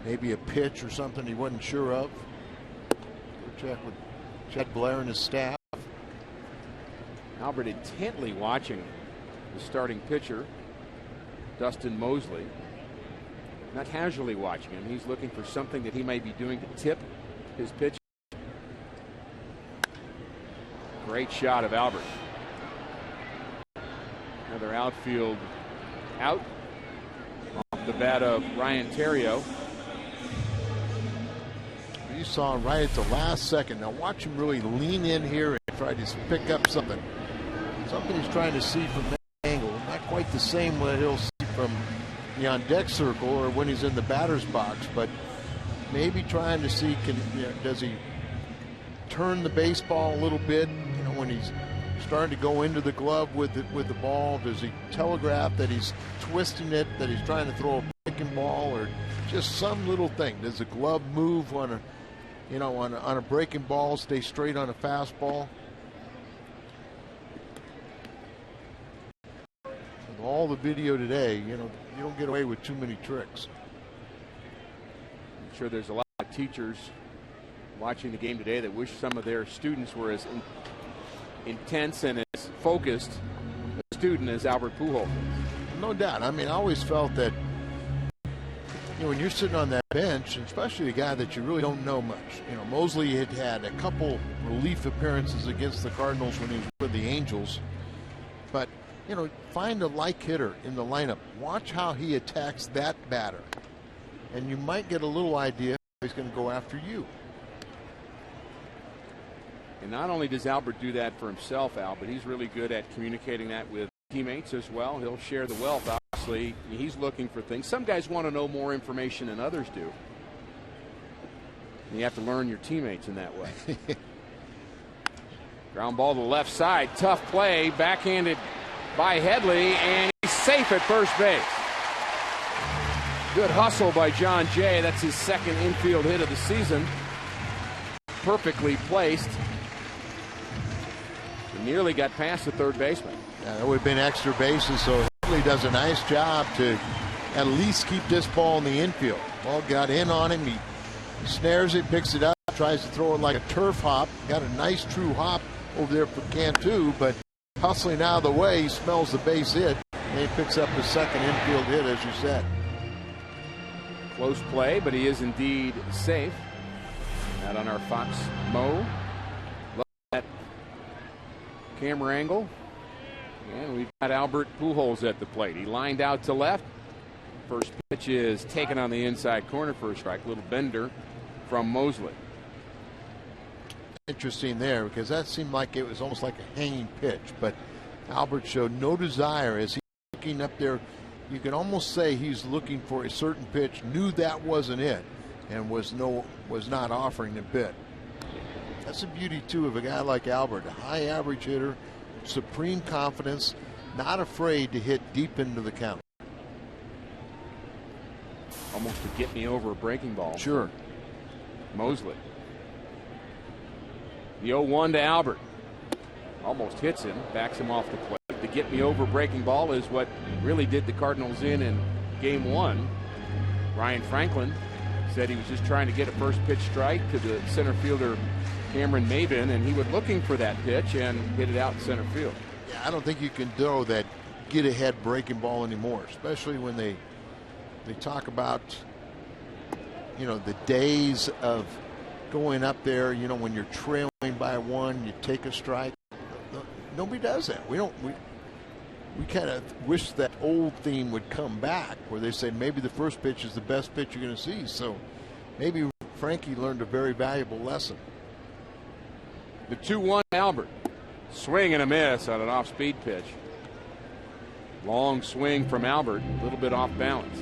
[SPEAKER 2] maybe a pitch or something he wasn't sure of. We'll check with Chet Blair and his staff.
[SPEAKER 1] Albert intently watching the starting pitcher, Dustin Mosley. Not casually watching him. He's looking for something that he may be doing to tip his pitch. Great shot of Albert. Another outfield out off the bat of Ryan Theriot.
[SPEAKER 2] You saw right at the last second. Now watch him really lean in here and try to pick up something. Something he's trying to see from that angle. Not quite the same what he'll see from the on deck circle or when he's in the batter's box, but maybe trying to see does he turn the baseball a little bit? You know, when he's starting to go into the glove with the ball, does he telegraph that he's twisting it, that he's trying to throw a breaking ball, or just some little thing? Does the glove move on a breaking ball, stay straight on a fastball? With all the video today, you don't get away with too many tricks.
[SPEAKER 1] I'm sure there's a lot of teachers watching the game today that wish some of their students were as intense and as focused a student as Albert Pujols.
[SPEAKER 2] No doubt. I mean, I always felt that when you're sitting on that bench, especially a guy that you really don't know much. Mosley had a couple relief appearances against the Cardinals when he was with the Angels. But, find a like hitter in the lineup. Watch how he attacks that batter. And you might get a little idea how he's going to go after you.
[SPEAKER 1] And not only does Albert do that for himself, Al, but he's really good at communicating that with teammates as well. He'll share the wealth. Obviously, he's looking for things. Some guys want to know more information than others do. And you have to learn your teammates in that way. Ground ball to the left side. Tough play. Backhanded by Headley, and he's safe at first base. Good hustle by John Jay. That's his second infield hit of the season. Perfectly placed. He nearly got past the third baseman.
[SPEAKER 2] Yeah, that would have been extra bases, so Headley does a nice job to at least keep this ball in the infield. Ball got in on him. He snares it, picks it up, tries to throw it like a turf hop. Got a nice true hop over there for Cantu, but hustling out of the way, he smells the base hit, and he picks up his second infield hit, as you said.
[SPEAKER 1] Close play, but he is indeed safe. Out on our Fox Mo. Love that camera angle. And we've got Albert Pujols at the plate. He lined out to left. First pitch is taken on the inside corner for a strike. Little bender from Mosley.
[SPEAKER 2] Interesting there, because that seemed like it was almost like a hanging pitch, but Albert showed no desire as he's looking up there. You can almost say he's looking for a certain pitch, knew that wasn't it, and was not offering a bit. That's the beauty too of a guy like Albert, a high average hitter, supreme confidence, not afraid to hit deep into the count.
[SPEAKER 1] Almost to get me over a breaking ball.
[SPEAKER 2] Sure.
[SPEAKER 1] Mosley. The 0-1 to Albert. Almost hits him, backs him off the plate. The get me over breaking ball is what really did the Cardinals in game one. Ryan Franklin said he was just trying to get a first pitch strike to the center fielder Cameron Maben, and he was looking for that pitch and hit it out in center field.
[SPEAKER 2] Yeah, I don't think you can throw that get ahead breaking ball anymore, especially when they talk about the days of going up there, when you're trailing by one, you take a strike. Nobody does that. We kind of wish that old theme would come back where they say maybe the first pitch is the best pitch you're going to see. So maybe Frankie learned a very valuable lesson.
[SPEAKER 1] The 2-1 Albert. Swing and a miss on an off-speed pitch. Long swing from Albert, a little bit off balance.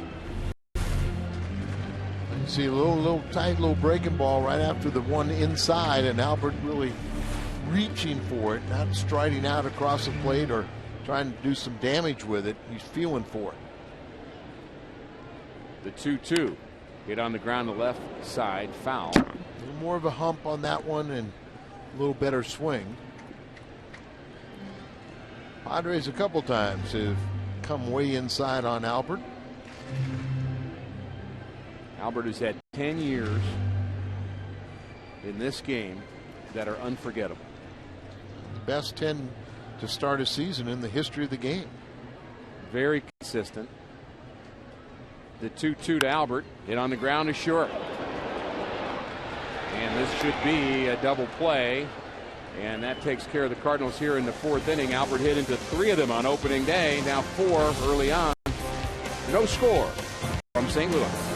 [SPEAKER 2] You see a little tight little breaking ball right after the one inside, and Albert really reaching for it, not striding out across the plate or trying to do some damage with it. He's feeling for it.
[SPEAKER 1] The 2-2 hit on the ground, the left side, foul.
[SPEAKER 2] A little more of a hump on that one and a little better swing. Padres a couple times have come way inside on Albert.
[SPEAKER 1] Albert has had 10 years in this game that are unforgettable.
[SPEAKER 2] The best 10 to start a season in the history of the game.
[SPEAKER 1] Very consistent. The 2-2 to Albert, hit on the ground is short. And this should be a double play. And that takes care of the Cardinals here in the 4th inning. Albert hit into 3 of them on opening day. Now 4 early on. No score from St. Louis.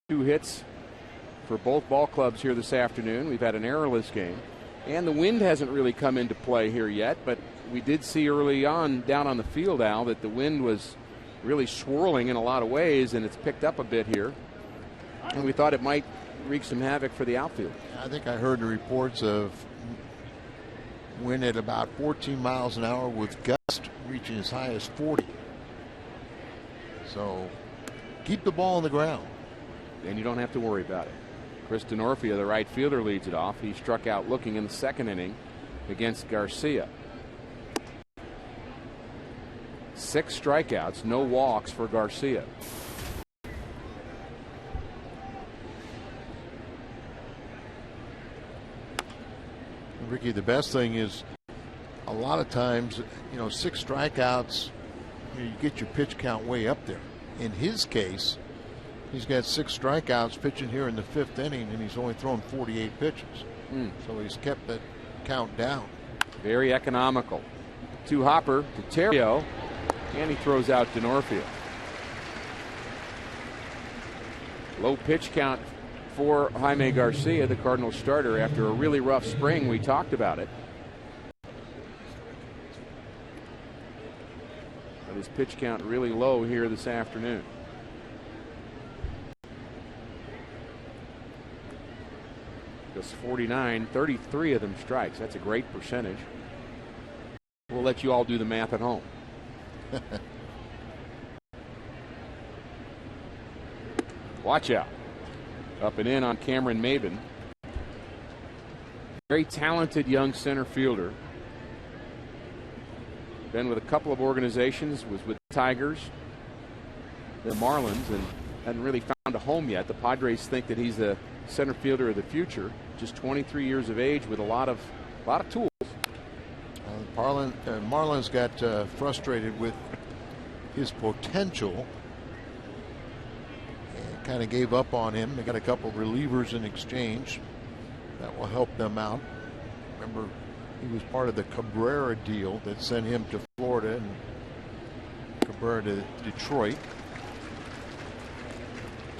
[SPEAKER 1] Two hits for both ball clubs here this afternoon. We've had an errorless game, and the wind hasn't really come into play here yet, but we did see early on down on the field, Al, that the wind was really swirling in a lot of ways, and it's picked up a bit here, and we thought it might wreak some havoc for the outfield.
[SPEAKER 2] I think I heard the reports of wind at about 14 miles an hour with gusts reaching as high as 40. So keep the ball on the ground.
[SPEAKER 1] And you don't have to worry about it. Chris Denorfia, the right fielder, leads it off. He struck out looking in the 2nd inning against Garcia. 6 strikeouts, no walks for Garcia.
[SPEAKER 2] Ricky, the best thing is a lot of times, 6 strikeouts, you get your pitch count way up there. In his case, he's got 6 strikeouts pitching here in the 5th inning, and he's only thrown 48 pitches. So he's kept that count down.
[SPEAKER 1] Very economical. 2-hopper to Terrio, and he throws out Denorfia. Low pitch count for Jaime Garcia, the Cardinals starter, after a really rough spring. We talked about it. But his pitch count really low here this afternoon. Just 49, 33 of them strikes. That's a great percentage. We'll let you all do the math at home. Watch out. Up and in on Cameron Maben. Very talented young center fielder. Been with a couple of organizations, was with the Tigers, the Marlins, and hadn't really found a home yet. The Padres think that he's the center fielder of the future. Just 23 years of age with a lot of tools.
[SPEAKER 2] Marlins got frustrated with his potential and kind of gave up on him. They got a couple of relievers in exchange that will help them out. Remember, he was part of the Cabrera deal that sent him to Florida and Cabrera to Detroit.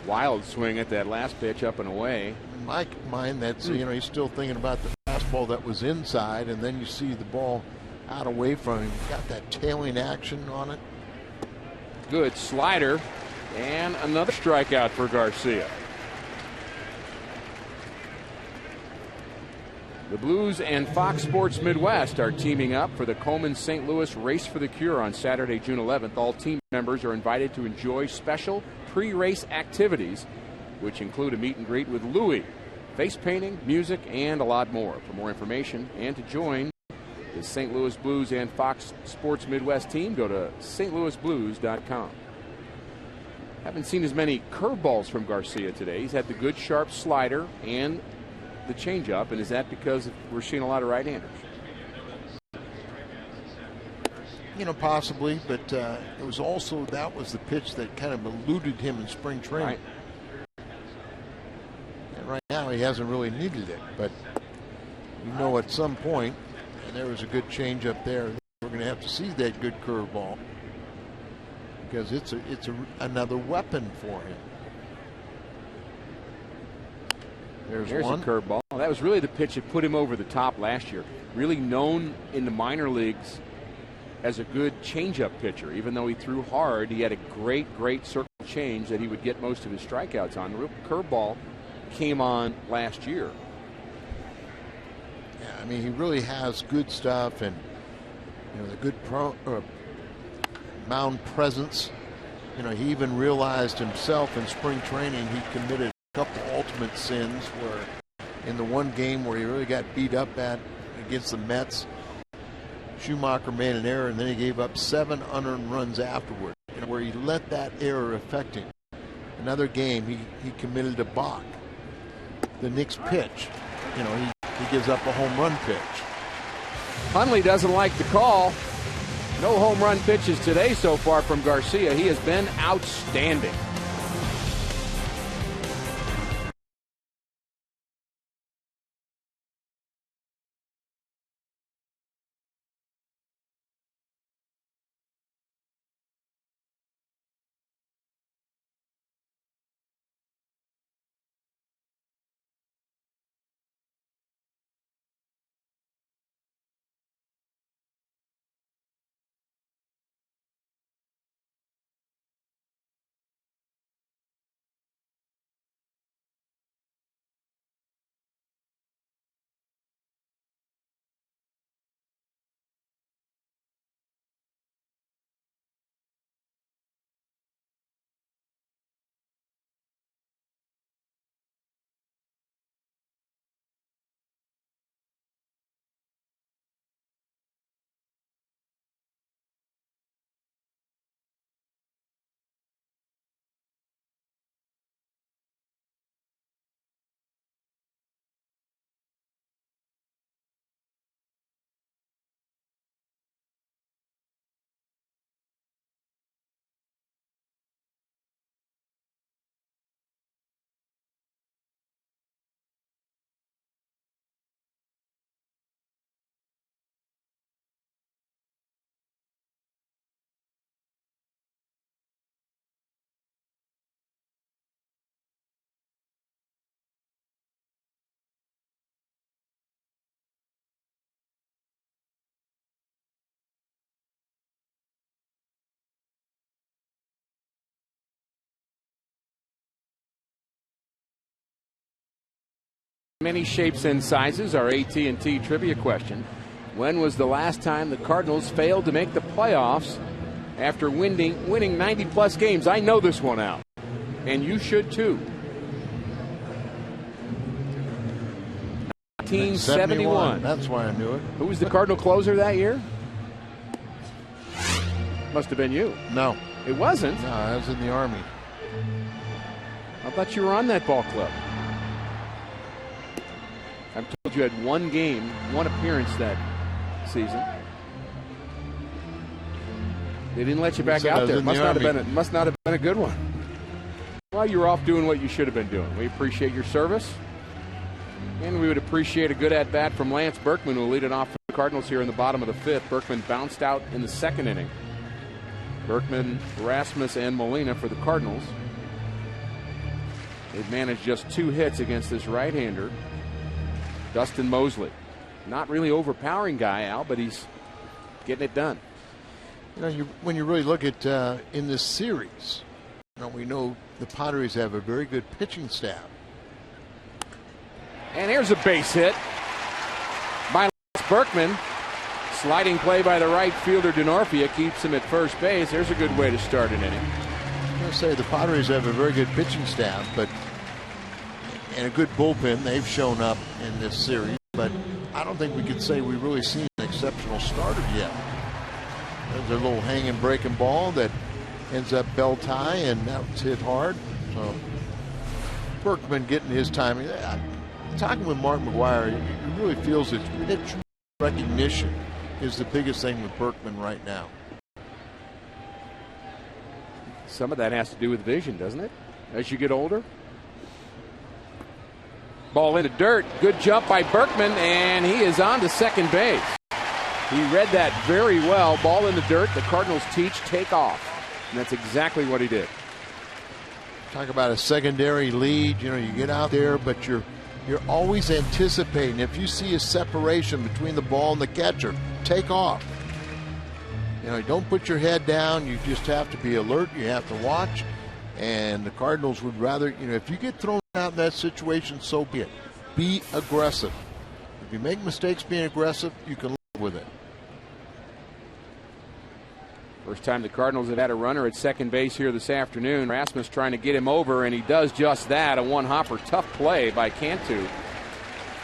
[SPEAKER 1] Wild swing at that last pitch, up and away.
[SPEAKER 2] In my mind, that's he's still thinking about the fastball that was inside, and then you see the ball out away from him. Got that tailing action on it.
[SPEAKER 1] Good slider, and another strikeout for Garcia. The Blues and Fox Sports Midwest are teaming up for the Coleman St. Louis Race for the Cure on Saturday, June 11th. All team members are invited to enjoy special pre-race activities, which include a meet and greet with Louis, face painting, music, and a lot more. For more information and to join the St. Louis Blues and Fox Sports Midwest team, go to stlouisblues.com. Haven't seen as many curveballs from Garcia today. He's had the good sharp slider and the changeup, and is that because we're seeing a lot of right-handers?
[SPEAKER 2] Possibly, but it was also that was the pitch that kind of eluded him in spring training.
[SPEAKER 1] Right.
[SPEAKER 2] And right now he hasn't really needed it, but at some point, and there was a good changeup there. We're going to have to see that good curveball because it's another weapon for him. There's one.
[SPEAKER 1] A curveball. That was really the pitch that put him over the top last year. Really known in the minor leagues as a good changeup pitcher. Even though he threw hard, he had a great circle change that he would get most of his strikeouts on. The real curveball came on last year.
[SPEAKER 2] Yeah, he really has good stuff, and the good mound presence. He even realized himself in spring training he committed a couple ultimate sins where in the one game where he really got beat up against the Mets, Schumacher made an error and then he gave up 7 unearned runs afterward, where he let that error affect him. Another game he committed a balk. The next pitch, he gives up a home run pitch.
[SPEAKER 1] Hundley doesn't like the call. No home run pitches today so far from Garcia. He has been outstanding. Many shapes and sizes. Our AT&T trivia question. When was the last time the Cardinals failed to make the playoffs after winning 90-plus games? I know this one out, and you should too. 1971.
[SPEAKER 2] That's why I knew it.
[SPEAKER 1] Who was the Cardinal closer that year? Must have been you.
[SPEAKER 2] No.
[SPEAKER 1] It wasn't?
[SPEAKER 2] No, I was in the Army.
[SPEAKER 1] I thought you were on that ball club. I'm told you had one game, one appearance that season. They didn't let you back out there. Must not have been a good one. Well, you were off doing what you should have been doing. We appreciate your service. And we would appreciate a good at-bat from Lance Berkman, who will lead it off for the Cardinals here in the bottom of the fifth. Berkman bounced out in the second inning. Berkman, Rasmus, and Molina for the Cardinals. They've managed just 2 hits against this right-hander, Dustin Mosley. Not really overpowering guy, Al, but he's getting it done.
[SPEAKER 2] You know, when you really look at in this series, we know the Padres have a very good pitching staff.
[SPEAKER 1] And here's a base hit by Lance Berkman. Sliding play by the right fielder Denorfia keeps him at first base. There's a good way to start an inning.
[SPEAKER 2] I'm going to say the Padres have a very good pitching staff, and a good bullpen. They've shown up in this series, but I don't think we could say we've really seen an exceptional starter yet. There's a little hanging breaking ball that ends up bell tie, and that was hit hard. So Berkman getting his timing. Talking with Mark McGuire, he really feels that pitch recognition is the biggest thing with Berkman right now.
[SPEAKER 1] Some of that has to do with vision, doesn't it? As you get older. Ball into dirt. Good jump by Berkman, and he is on to second base. He read that very well. Ball in the dirt. The Cardinals teach take off. And that's exactly what he did.
[SPEAKER 2] Talk about a secondary lead. You get out there, but you're always anticipating. If you see a separation between the ball and the catcher, take off. You don't put your head down. You just have to be alert. You have to watch. And the Cardinals would rather, if you get thrown out in that situation, so be it. Be aggressive. If you make mistakes being aggressive, you can live with it.
[SPEAKER 1] First time the Cardinals have had a runner at second base here this afternoon. Rasmus trying to get him over, and he does just that. A one-hopper, tough play by Cantu.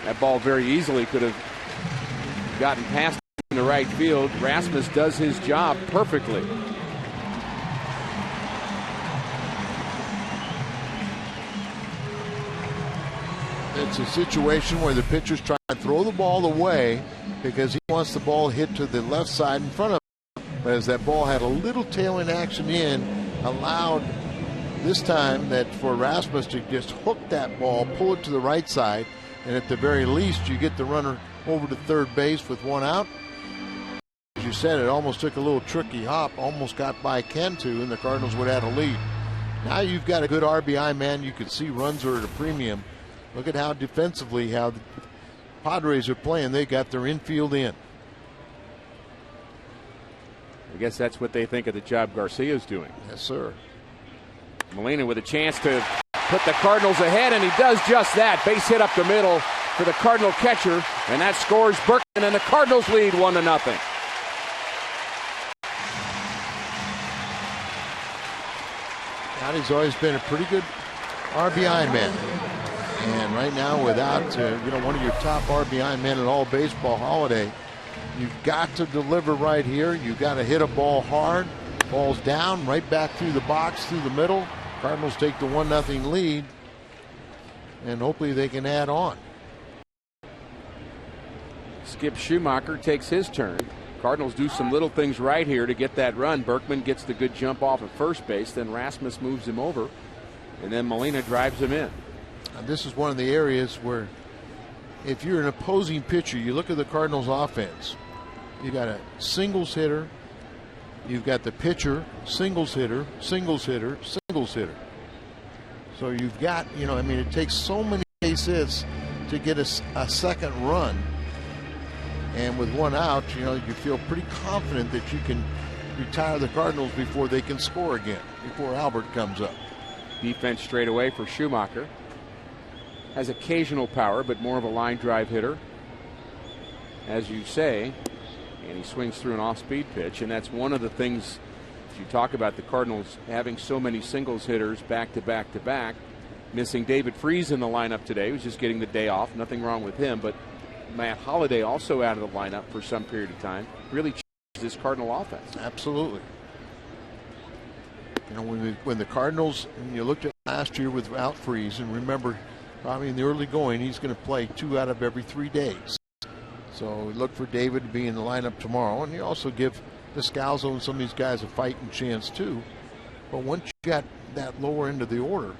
[SPEAKER 1] That ball very easily could have gotten past in the right field. Rasmus does his job perfectly.
[SPEAKER 2] It's a situation where the pitcher's trying to throw the ball away because he wants the ball hit to the left side in front of him. But as that ball had a little tailing action in, allowed this time that for Rasmus to just hook that ball, pull it to the right side, and at the very least you get the runner over to third base with one out. As you said, it almost took a little tricky hop, almost got by Cantu, and the Cardinals would have had a lead. Now you've got a good RBI man. You can see runs are at a premium. Look at how defensively how the Padres are playing. They got their infield in.
[SPEAKER 1] I guess that's what they think of the job Garcia's doing.
[SPEAKER 2] Yes, sir.
[SPEAKER 1] Molina with a chance to put the Cardinals ahead, and he does just that. Base hit up the middle for the Cardinal catcher, and that scores Berkman, and the Cardinals lead 1-0.
[SPEAKER 2] He's always been a pretty good RBI man. And right now, without one of your top RBI men in all baseball, Holiday, you've got to deliver right here. You've got to hit a ball hard. Ball's down, right back through the box, through the middle. Cardinals take the 1-0 lead, and hopefully they can add on.
[SPEAKER 1] Skip Schumacher takes his turn. Cardinals do some little things right here to get that run. Berkman gets the good jump off at first base. Then Rasmus moves him over, and then Molina drives him in.
[SPEAKER 2] This is one of the areas where if you're an opposing pitcher, you look at the Cardinals offense. You got a singles hitter, you've got the pitcher, singles hitter, singles hitter, singles hitter. So you've got, it takes so many base hits to get a second run. And with one out, you feel pretty confident that you can retire the Cardinals before they can score again, before Albert comes up.
[SPEAKER 1] Defense straight away for Schumacher. has occasional power, but more of a line drive hitter, as you say. And he swings through an off-speed pitch, and that's one of the things you talk about the Cardinals having so many singles hitters back to back to back. Missing David Freese in the lineup today, who's just getting the day off. Nothing wrong with him, but Matt Holliday also out of the lineup for some period of time. Really changed this Cardinal offense.
[SPEAKER 2] Absolutely. You know, when the Cardinals, and you looked at last year without Freese, and remember, probably in the early going, he's going to play 2 out of every 3 days. So we look for David to be in the lineup tomorrow, and you also give Descalso and some of these guys a fighting chance too. But once you got that lower end of the order,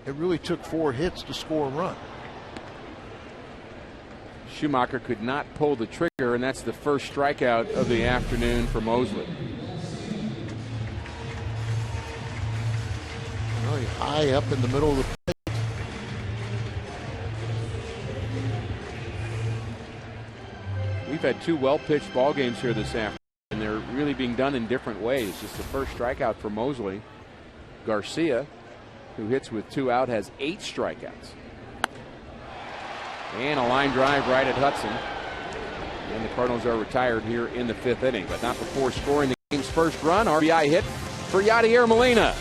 [SPEAKER 2] it really took 4 hits to score a run.
[SPEAKER 1] Schumacher could not pull the trigger, and that's the first strikeout of the afternoon for Mosley.
[SPEAKER 2] Really high up in the middle of the plate.
[SPEAKER 1] We've had 2 well-pitched ball games here this afternoon, and they're really being done in different ways. Just the first strikeout for Mosley. Garcia, who hits with 2 out, has 8 strikeouts. And a line drive right at Hudson. And the Cardinals are retired here in the 5th inning, but not before scoring the game's first run. RBI hit for Yadier Molina.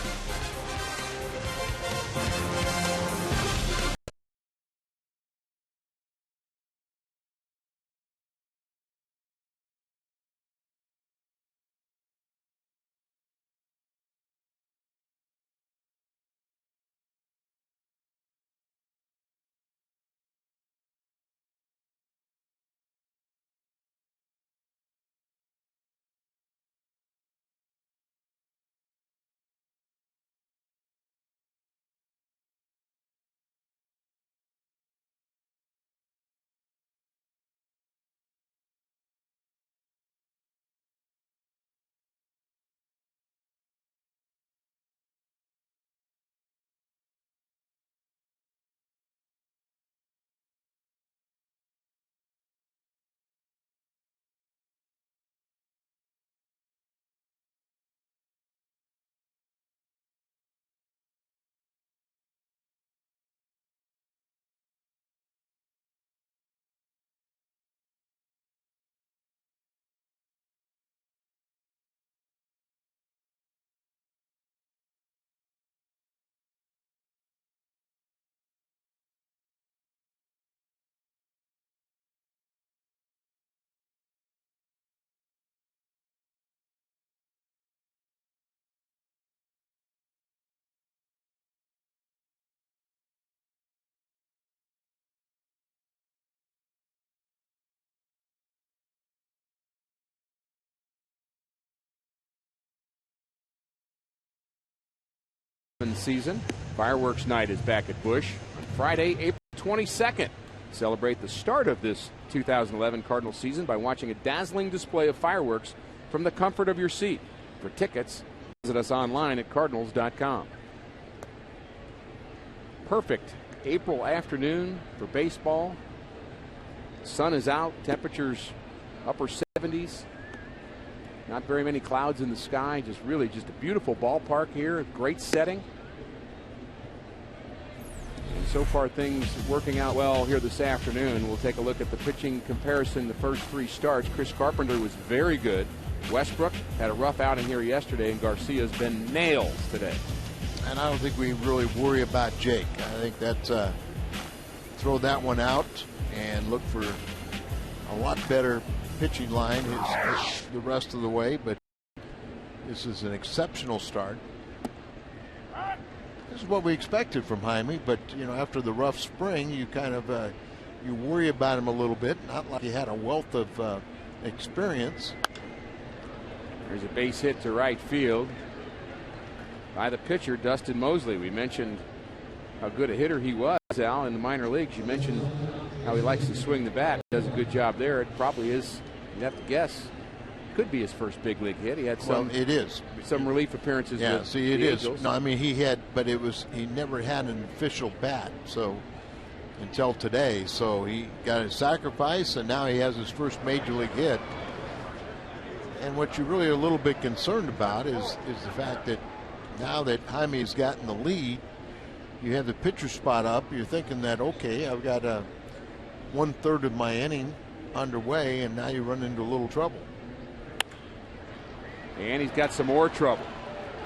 [SPEAKER 1] Season. Fireworks night is back at Busch on Friday, April 22nd. Celebrate the start of this 2011 Cardinals season by watching a dazzling display of fireworks from the comfort of your seat. For tickets, visit us online at cardinals.com. Perfect April afternoon for baseball. Sun is out, temperatures upper 70s. Not very many clouds in the sky, just a beautiful ballpark here, great setting. And so far things working out well here this afternoon. We'll take a look at the pitching comparison, the first 3 starts. Chris Carpenter was very good. Westbrook had a rough outing here yesterday, and Garcia's been nails today.
[SPEAKER 2] And I don't think we really worry about Jake. I think that's throw that one out and look for a lot better pitching line the rest of the way, but this is an exceptional start. This is what we expected from Jaime, but you know, after the rough spring, you kind of you worry about him a little bit. Not like he had a wealth of experience.
[SPEAKER 1] There's a base hit to right field by the pitcher Dustin Mosley. We mentioned how good a hitter he was, Al, in the minor leagues. You mentioned how he likes to swing the bat. Does a good job there. It probably is. You'd have to guess. Could be his first big league hit. He had some.
[SPEAKER 2] Well, it is
[SPEAKER 1] some relief appearances.
[SPEAKER 2] Yeah,
[SPEAKER 1] with
[SPEAKER 2] see, it is.
[SPEAKER 1] Angels.
[SPEAKER 2] No, I mean he never had an official bat. So until today, so he got his sacrifice, and now he has his first major league hit. And what you're really a little bit concerned about is the fact that now that Jaime's gotten the lead, you have the pitcher spot up, you're thinking that, okay, I've got 1/3 of my inning underway, and now you run into a little trouble.
[SPEAKER 1] And he's got some more trouble.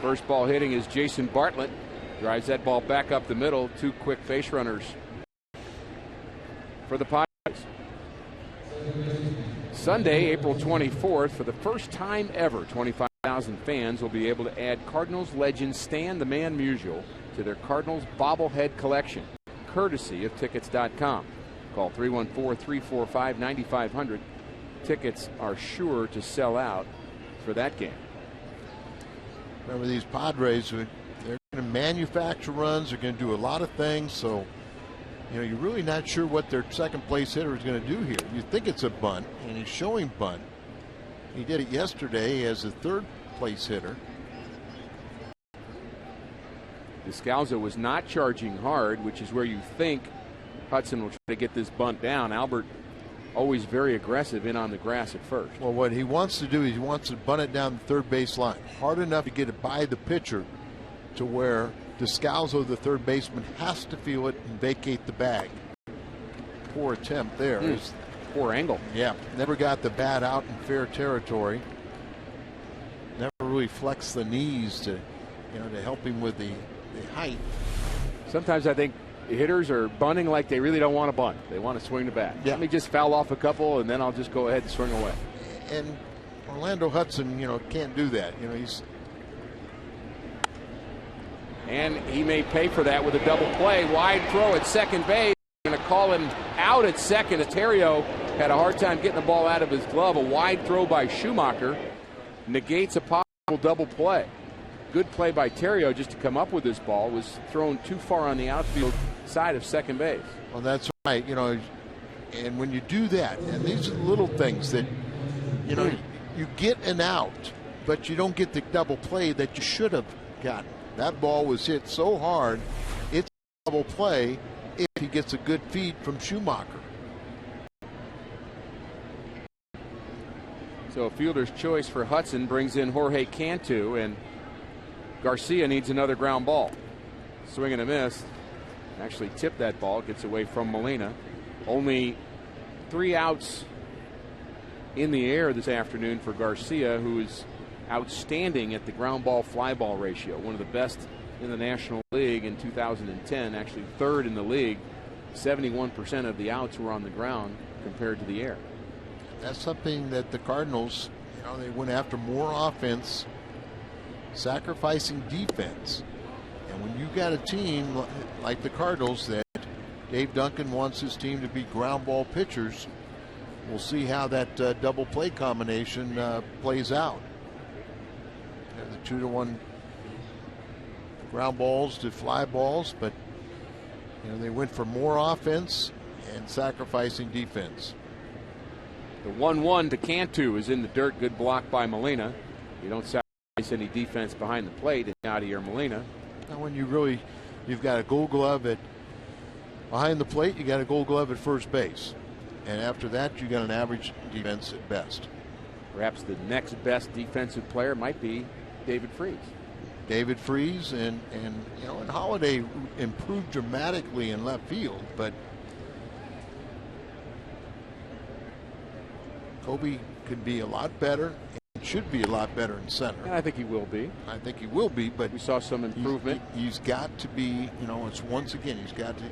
[SPEAKER 1] First ball hitting is Jason Bartlett. Drives that ball back up the middle. 2 quick base runners for the Padres. Sunday, April 24th, for the first time ever, 25,000 fans will be able to add Cardinals legend Stan the Man Musial to their Cardinals bobblehead collection, courtesy of Tickets.com. Call 314-345-9500. Tickets are sure to sell out for that game.
[SPEAKER 2] Remember, these Padres, they're going to manufacture runs. They're going to do a lot of things. So, you know, you're really not sure what their second place hitter is going to do here. You think it's a bunt, and he's showing bunt. He did it yesterday as a third place hitter.
[SPEAKER 1] Descalzo was not charging hard, which is where you think Hudson will try to get this bunt down. Albert always very aggressive in on the grass at first.
[SPEAKER 2] Well, what he wants to do is he wants to bunt it down the third base line hard enough to get it by the pitcher to where Descalzo, the third baseman, has to feel it and vacate the bag. Poor attempt there.
[SPEAKER 1] Poor angle.
[SPEAKER 2] Yeah, never got the bat out in fair territory. Never really flexed the knees to help him with the height.
[SPEAKER 1] Sometimes I think hitters are bunting like they really don't want to bunt. They want to swing the bat.
[SPEAKER 2] Yeah.
[SPEAKER 1] Let me just foul off a couple, and then I'll just go ahead and swing away.
[SPEAKER 2] And Orlando Hudson, can't do that.
[SPEAKER 1] And he may pay for that with a double play. Wide throw at second base. Going to call him out at second. Ontario had a hard time getting the ball out of his glove. A wide throw by Schumacher negates a possible double play. Good play by Terrio just to come up with this ball. Was thrown too far on the outfield side of second base.
[SPEAKER 2] Well, that's right. And when you do that, and these are little things that, you get an out, but you don't get the double play that you should have gotten. That ball was hit so hard, it's a double play if he gets a good feed from Schumacher.
[SPEAKER 1] So a fielder's choice for Hudson brings in Jorge Cantu, and Garcia needs another ground ball. Swing and a miss. Actually tipped that ball. Gets away from Molina. Only 3 outs in the air this afternoon for Garcia, who is outstanding at the ground ball fly ball ratio. One of the best in the National League in 2010. Actually third in the league. 71% of the outs were on the ground compared to the air.
[SPEAKER 2] That's something that the Cardinals, they went after more offense, sacrificing defense. And when you got a team like the Cardinals that Dave Duncan wants his team to be ground ball pitchers, we'll see how that double play combination plays out. The 2-to-1 ground balls to fly balls, but they went for more offense and sacrificing defense.
[SPEAKER 1] The 1-1 to Cantu is in the dirt. Good block by Molina. You don't sacrifice any defense behind the plate and out of your Molina.
[SPEAKER 2] Now when you've got a Gold Glove at behind the plate, you got a Gold Glove at first base, and after that you got an average defense at best.
[SPEAKER 1] Perhaps the next best defensive player might be David Freese.
[SPEAKER 2] David Freese and Holiday improved dramatically in left field, but Kobe could be a lot better and should be a lot better in center.
[SPEAKER 1] And I think he will be.
[SPEAKER 2] I think he will be, but
[SPEAKER 1] we saw some improvement.
[SPEAKER 2] He's got to be, it's once again, he's got to,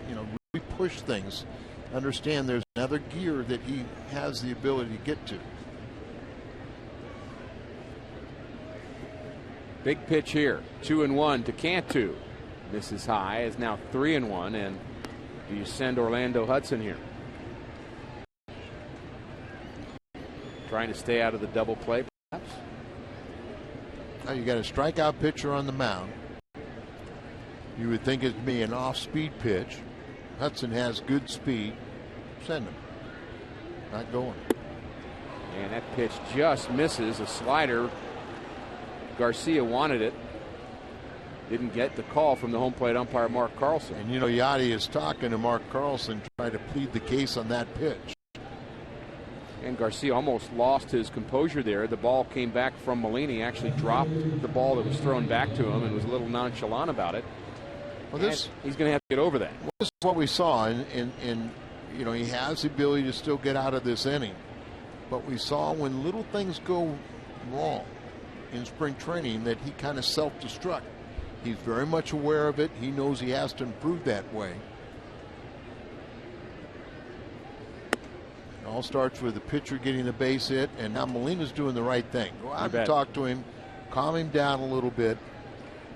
[SPEAKER 2] really push things. Understand there's another gear that he has the ability to get to.
[SPEAKER 1] Big pitch here. 2-1 to Cantu. This is high. Is now 3-1. And do you send Orlando Hudson here? Trying to stay out of the double play, perhaps?
[SPEAKER 2] Now you got a strikeout pitcher on the mound. You would think it'd be an off-speed pitch. Hudson has good speed. Send him. Not going.
[SPEAKER 1] And that pitch just misses. A slider. Garcia wanted it. Didn't get the call from the home plate umpire Mark Carlson.
[SPEAKER 2] And Yadi is talking to Mark Carlson, trying to plead the case on that pitch.
[SPEAKER 1] And Garcia almost lost his composure there. The ball came back from Molina. He actually dropped the ball that was thrown back to him and was a little nonchalant about it.
[SPEAKER 2] Well,
[SPEAKER 1] he's going to have to get over that.
[SPEAKER 2] Well, this is what we saw, and you know, he has the ability to still get out of this inning. But we saw when little things go wrong in spring training that he kind of self-destruct. He's very much aware of it. He knows he has to improve that way. It all starts with the pitcher getting the base hit, and now Molina's doing the right thing. Go out and talk to him, calm him down a little bit.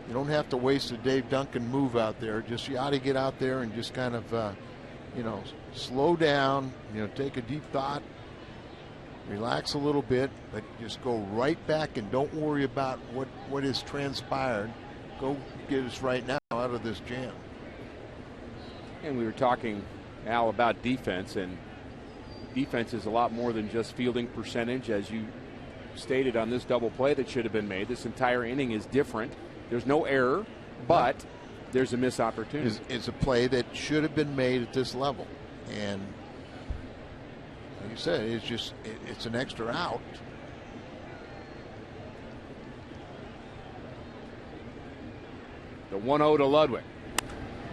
[SPEAKER 2] You don't have to waste a Dave Duncan move out there. Just you ought to get out there and just kind of, you know, slow down. You know, take a deep thought, relax a little bit, but just go right back and don't worry about what has transpired. Go get us right now out of this jam.
[SPEAKER 1] And we were talking, Al, about defense, and defense is a lot more than just fielding percentage, as you stated on this double play that should have been made. This entire inning is different. There's no error, but there's a missed opportunity.
[SPEAKER 2] It's a play that should have been made at this level, and like you said, it's just it's an extra out.
[SPEAKER 1] The 1-0 to Ludwig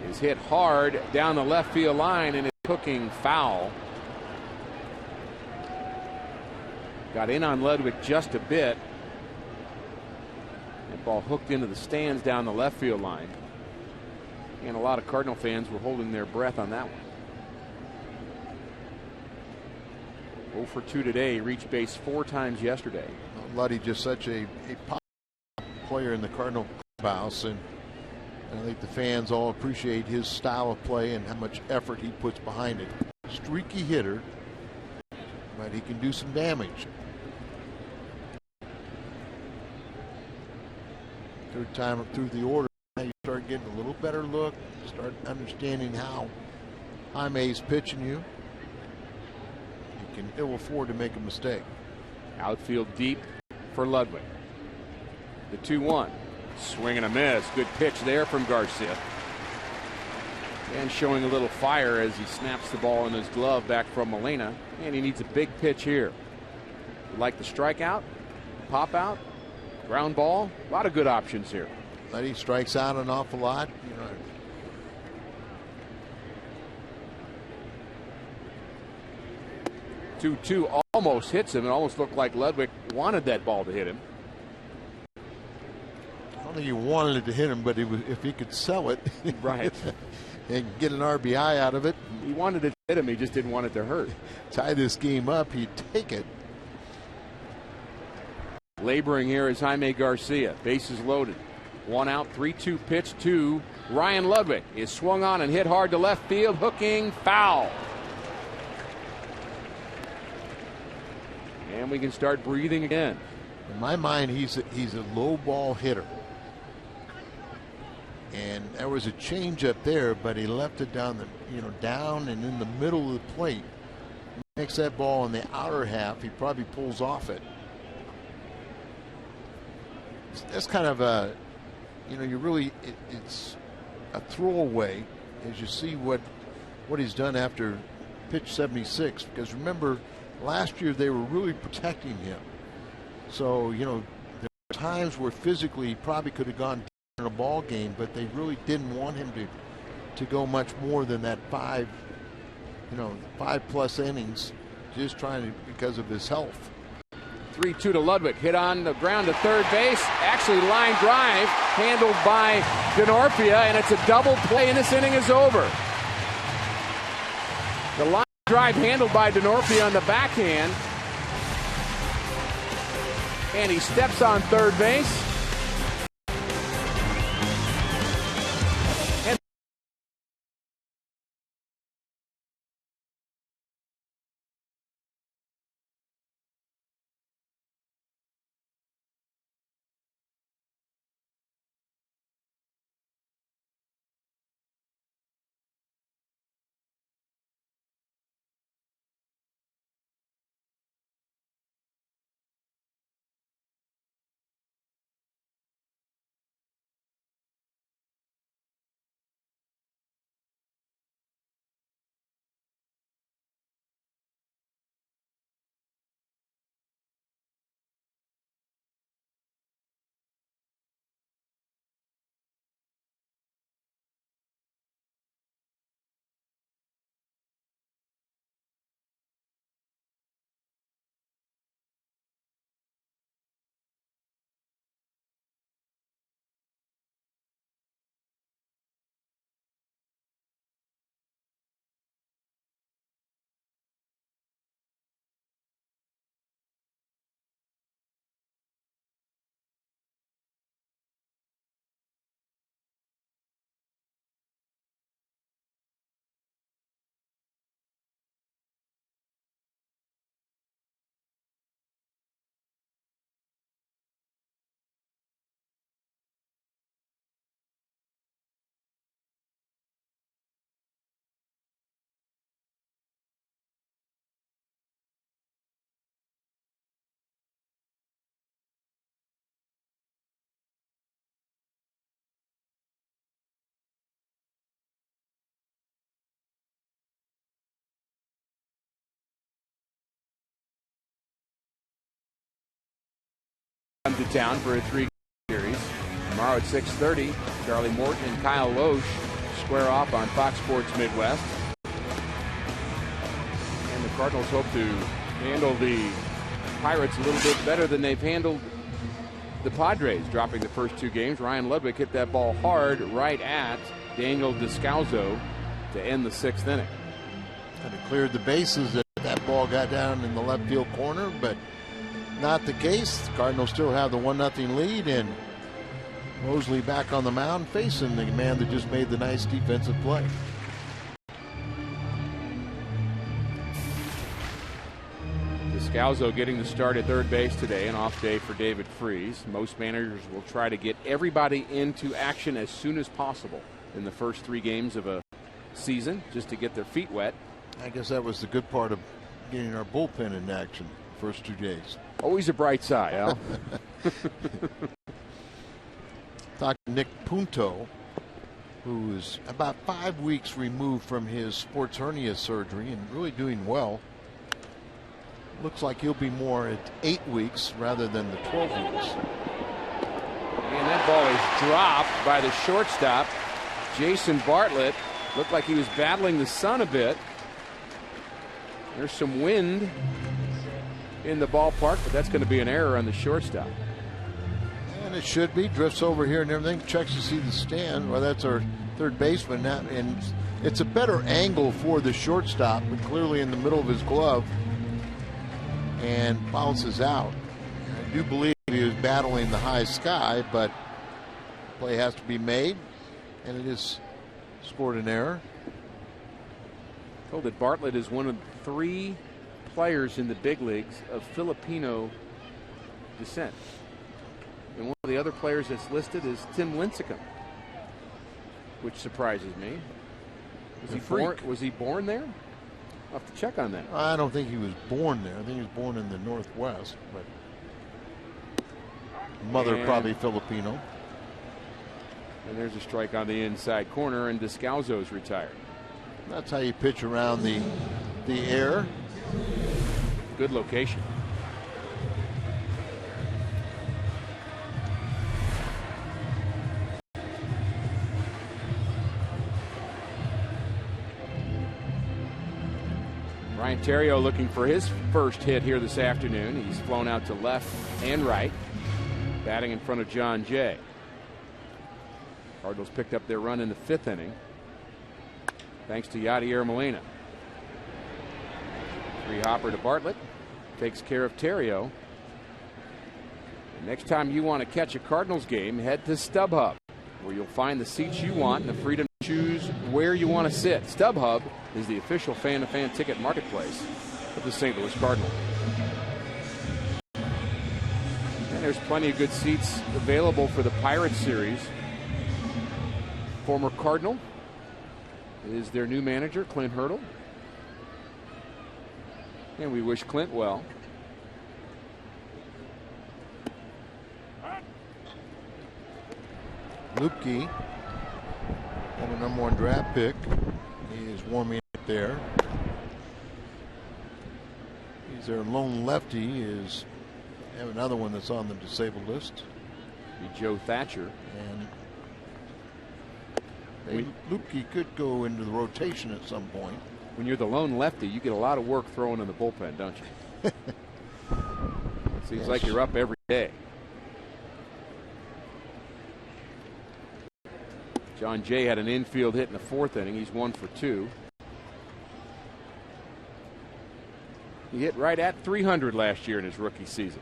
[SPEAKER 1] is hit hard down the left field line, and it's hooking foul. Got in on Ludwig just a bit. That ball hooked into the stands down the left field line. And a lot of Cardinal fans were holding their breath on that one. 0 for 2 today. He reached base 4 times yesterday.
[SPEAKER 2] Luddy just such a player in the Cardinal clubhouse, and I think the fans all appreciate his style of play and how much effort he puts behind it. Streaky hitter, but he can do some damage. Third time through the order, now you start getting a little better look, start understanding how Jaime's pitching you. You can ill afford to make a mistake.
[SPEAKER 1] Outfield deep for Ludwig. The 2-1. Swing and a miss. Good pitch there from Garcia. And showing a little fire as he snaps the ball in his glove back from Molina. And he needs a big pitch here. You like the strikeout, pop out, ground ball. A lot of good options here.
[SPEAKER 2] Letty strikes out an awful lot. You know,
[SPEAKER 1] 2-2 almost hits him. It almost looked like Ludwig wanted that ball to hit him.
[SPEAKER 2] I don't think he wanted it to hit him, but if he could sell it,
[SPEAKER 1] right,
[SPEAKER 2] and get an RBI out of it.
[SPEAKER 1] He wanted it to hit him. He just didn't want it to hurt.
[SPEAKER 2] Tie this game up. He'd take it.
[SPEAKER 1] Laboring here is Jaime Garcia. Bases loaded. 1 out, 3-2 pitch to Ryan Ludwig. Is swung on and hit hard to left field. Hooking foul. And we can start breathing again.
[SPEAKER 2] In my mind, he's a low ball hitter. And there was a change up there, but he left it down down and in the middle of the plate. Makes that ball in the outer half. He probably pulls off it. That's kind of a, it's a throwaway as you see what he's done after pitch 76. Because remember, last year they were really protecting him. So, there were times where physically he probably could have gone in a ball game, but they really didn't want him to go much more than that 5+ innings, just because of his health.
[SPEAKER 1] 3-2 to Ludwig. Hit on the ground to third base. Actually, line drive handled by Denorfia, and it's a double play, and this inning is over. The line drive handled by Denorfia on the backhand, and he steps on third base. come to town for a 3-game series. Tomorrow at 6:30, Charlie Morton and Kyle Loesch square off on Fox Sports Midwest. And the Cardinals hope to handle the Pirates a little bit better than they've handled the Padres, dropping the first 2 games. Ryan Ludwig hit that ball hard right at Daniel Descalso to end the 6th inning.
[SPEAKER 2] And it cleared the bases. That ball got down in the left field corner, but not the case. The Cardinals still have the 1-0 lead, and Mosley back on the mound facing the man that just made the nice defensive play.
[SPEAKER 1] Descalso getting the start at third base today, an off day for David Freese. Most managers will try to get everybody into action as soon as possible in the first 3 games of a season, just to get their feet wet.
[SPEAKER 2] I guess that was the good part of getting our bullpen in action the first 2 days.
[SPEAKER 1] Always a bright side, Al.
[SPEAKER 2] Dr. Nick Punto, who is about 5 weeks removed from his sports hernia surgery and really doing well. Looks like he'll be more at 8 weeks rather than the 12 weeks.
[SPEAKER 1] And that ball is dropped by the shortstop, Jason Bartlett. Looked like he was battling the sun a bit. There's some wind in the ballpark, but that's going to be an error on the shortstop.
[SPEAKER 2] And it should be. Drifts over here and everything. Checks to see the stand. Well, that's our third baseman now. And it's a better angle for the shortstop, but clearly in the middle of his glove. And bounces out. I do believe he was battling the high sky, but play has to be made. And it is scored an error.
[SPEAKER 1] Told that Bartlett is one of 3 players in the big leagues of Filipino descent. And one of the other players that's listed is Tim Lincecum, which surprises me. Was he born there? I'll have to check on that.
[SPEAKER 2] I don't think he was born there. I think he was born in the Northwest, but mother probably Filipino.
[SPEAKER 1] And there's a strike on the inside corner, and Descalso's retired.
[SPEAKER 2] That's how you pitch around the air.
[SPEAKER 1] Good location. Ryan Theriot looking for his first hit here this afternoon. He's flown out to left and right, batting in front of John Jay. Cardinals picked up their run in the 5th inning, thanks to Yadier Molina. 3-hopper to Bartlett, takes care of Theriot. Next time you want to catch a Cardinals game, head to StubHub, where you'll find the seats you want and the freedom to choose where you want to sit. StubHub is the official fan-to-fan ticket marketplace of the St. Louis Cardinals. And there's plenty of good seats available for the Pirates series. Former Cardinal is their new manager, Clint Hurdle. And we wish Clint well.
[SPEAKER 2] Lupke, former #1 draft pick, he is warming up there. He's their lone lefty. Is have another one that's on the disabled list.
[SPEAKER 1] Be Joe Thatcher.
[SPEAKER 2] And Lupke could go into the rotation at some point.
[SPEAKER 1] When you're the lone lefty, you get a lot of work throwing in the bullpen, don't you? Seems like you're up every day. John Jay had an infield hit in the 4th inning. He's 1 for 2. He hit right at 300 last year in his rookie season.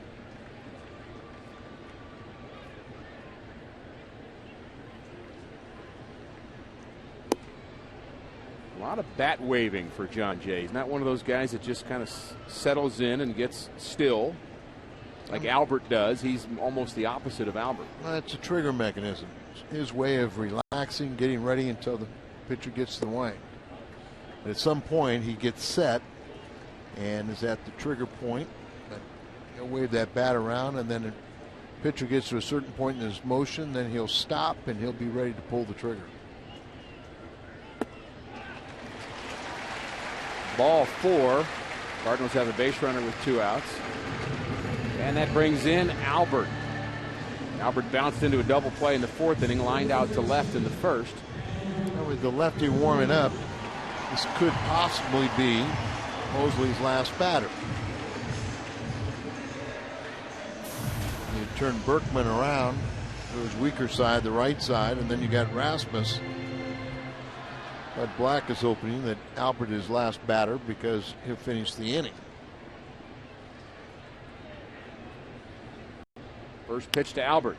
[SPEAKER 1] A lot of bat waving for John Jay. He's not one of those guys that just kind of settles in and gets still like Albert does. He's almost the opposite of Albert.
[SPEAKER 2] Well, that's a trigger mechanism. It's his way of relaxing, getting ready until the pitcher gets to the line. And at some point, he gets set and is at the trigger point. He'll wave that bat around, and then the pitcher gets to a certain point in his motion, then he'll stop and he'll be ready to pull the trigger.
[SPEAKER 1] Ball 4. Cardinals have a base runner with 2 outs. And that brings in Albert. Albert bounced into a double play in the fourth inning, lined out to left in the first.
[SPEAKER 2] Well, with the lefty warming up, this could possibly be Mosley's last batter. You turn Berkman around to his weaker side, the right side, and then you got Rasmus. But Black is opening that Albert is last batter because he'll finish the inning.
[SPEAKER 1] First pitch to Albert.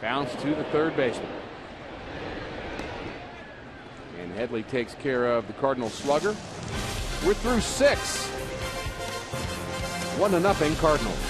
[SPEAKER 1] Bounce to the third baseman. And Headley takes care of the Cardinals slugger. We're through 6. 1-0 Cardinals.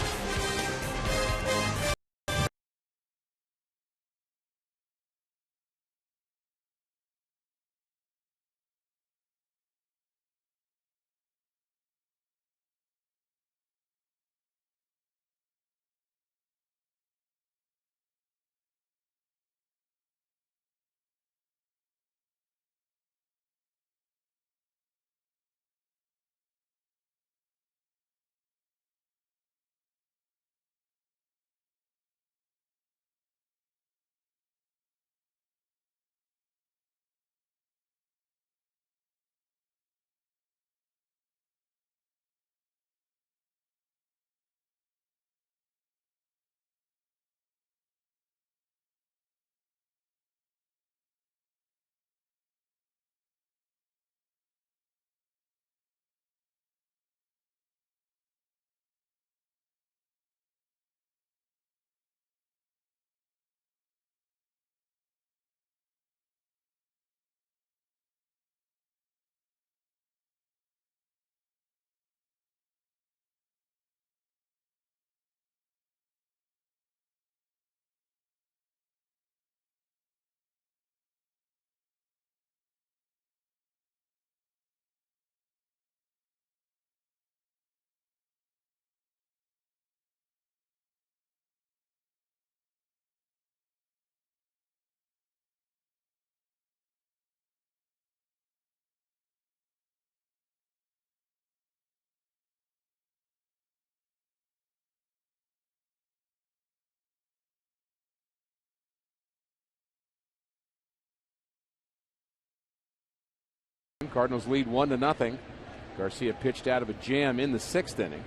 [SPEAKER 1] Cardinals lead 1-0. Garcia pitched out of a jam in the 6th inning.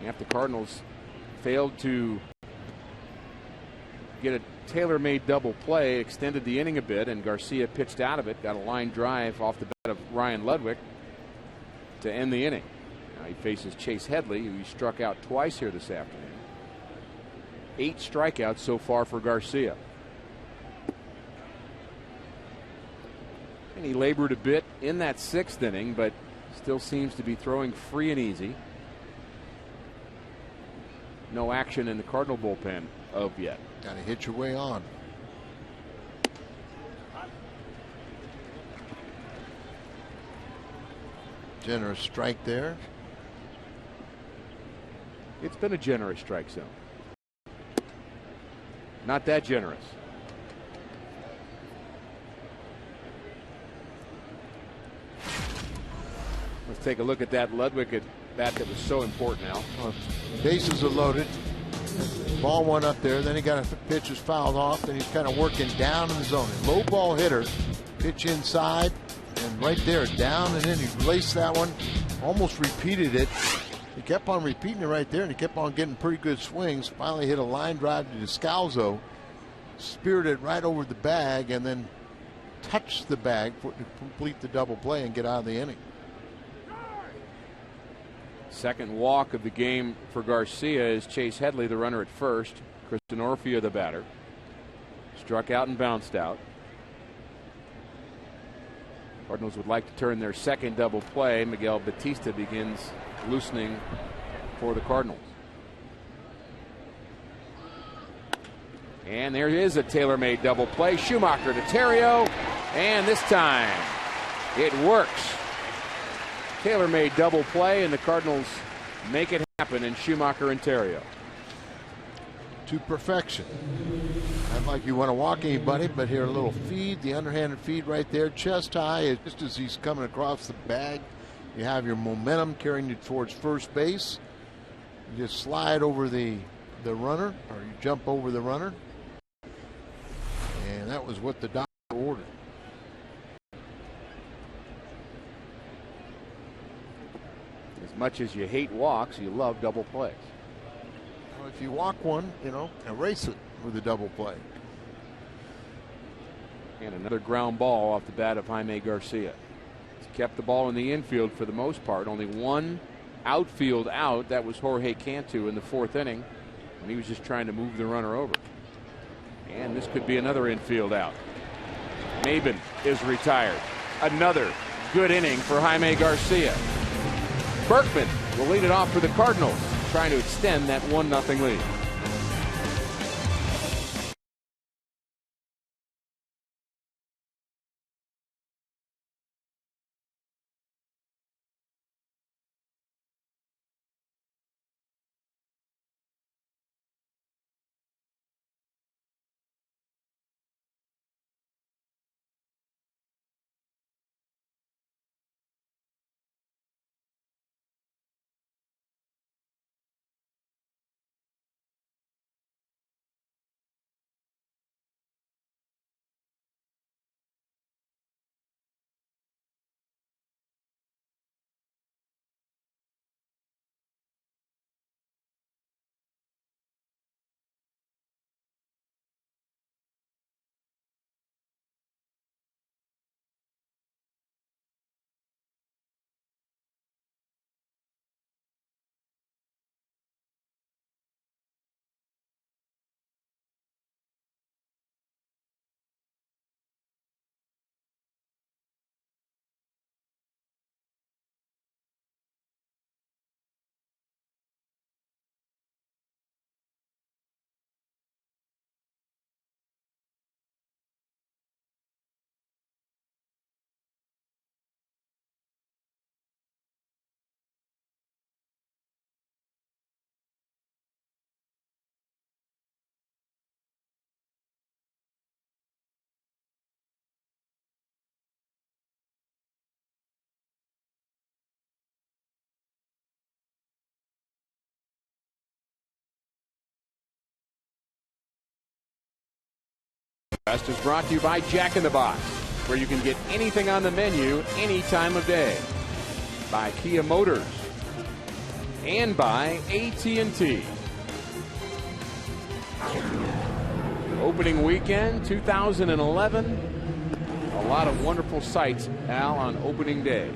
[SPEAKER 1] After the Cardinals failed to get a tailor-made double play, extended the inning a bit, and Garcia pitched out of it, got a line drive off the bat of Ryan Ludwig to end the inning. Now he faces Chase Headley, who he struck out twice here this afternoon. 8 strikeouts so far for Garcia. And he labored a bit in that 6th inning, but still seems to be throwing free and easy. No action in the Cardinal bullpen of yet.
[SPEAKER 2] Got to hit your way on. Generous strike there.
[SPEAKER 1] It's been a generous strike zone. Not that generous. Let's take a look at that Ludwig at bat that was so important now.
[SPEAKER 2] Bases are loaded. Ball one up there. Then he got a pitch is fouled off. Then he's kind of working down in the zone. Low ball hitter. Pitch inside. And right there, down and in. He laced that one. Almost repeated it. He kept on repeating it right there. And he kept on getting pretty good swings. Finally hit a line drive to Descalzo. Speared it right over the bag. And then touched the bag to complete the double play and get out of the inning.
[SPEAKER 1] Second walk of the game for Garcia is Chase Headley, the runner at first. Kristen Orfia, the batter. Struck out and bounced out. Cardinals would like to turn their second double play. Miguel Batista begins loosening for the Cardinals. And there is a tailor-made double play. Schumacher to Terrio, and this time it works. Tailor-made double play, and the Cardinals make it happen in Schumacher and Terrio.
[SPEAKER 2] To perfection. Not like you want to walk anybody, but here a little feed, the underhanded feed right there, chest high. Just as he's coming across the bag, you have your momentum carrying you towards first base. You just slide over the the runner, or you jump over the runner. And that was what the doctor ordered.
[SPEAKER 1] As much as you hate walks, you love double plays.
[SPEAKER 2] Well, if you walk one, erase it with a double play.
[SPEAKER 1] And another ground ball off the bat of Jaime Garcia. He's kept the ball in the infield for the most part. Only one outfield out. That was Jorge Cantu in the 4th inning. And he was just trying to move the runner over. And this could be another infield out. Maben is retired. Another good inning for Jaime Garcia. Berkman will lead it off for the Cardinals, trying to extend that 1-0 lead. Best is brought to you by Jack in the Box, where you can get anything on the menu any time of day. By Kia Motors. And by AT&T. Opening weekend 2011. A lot of wonderful sights, Al, on opening day.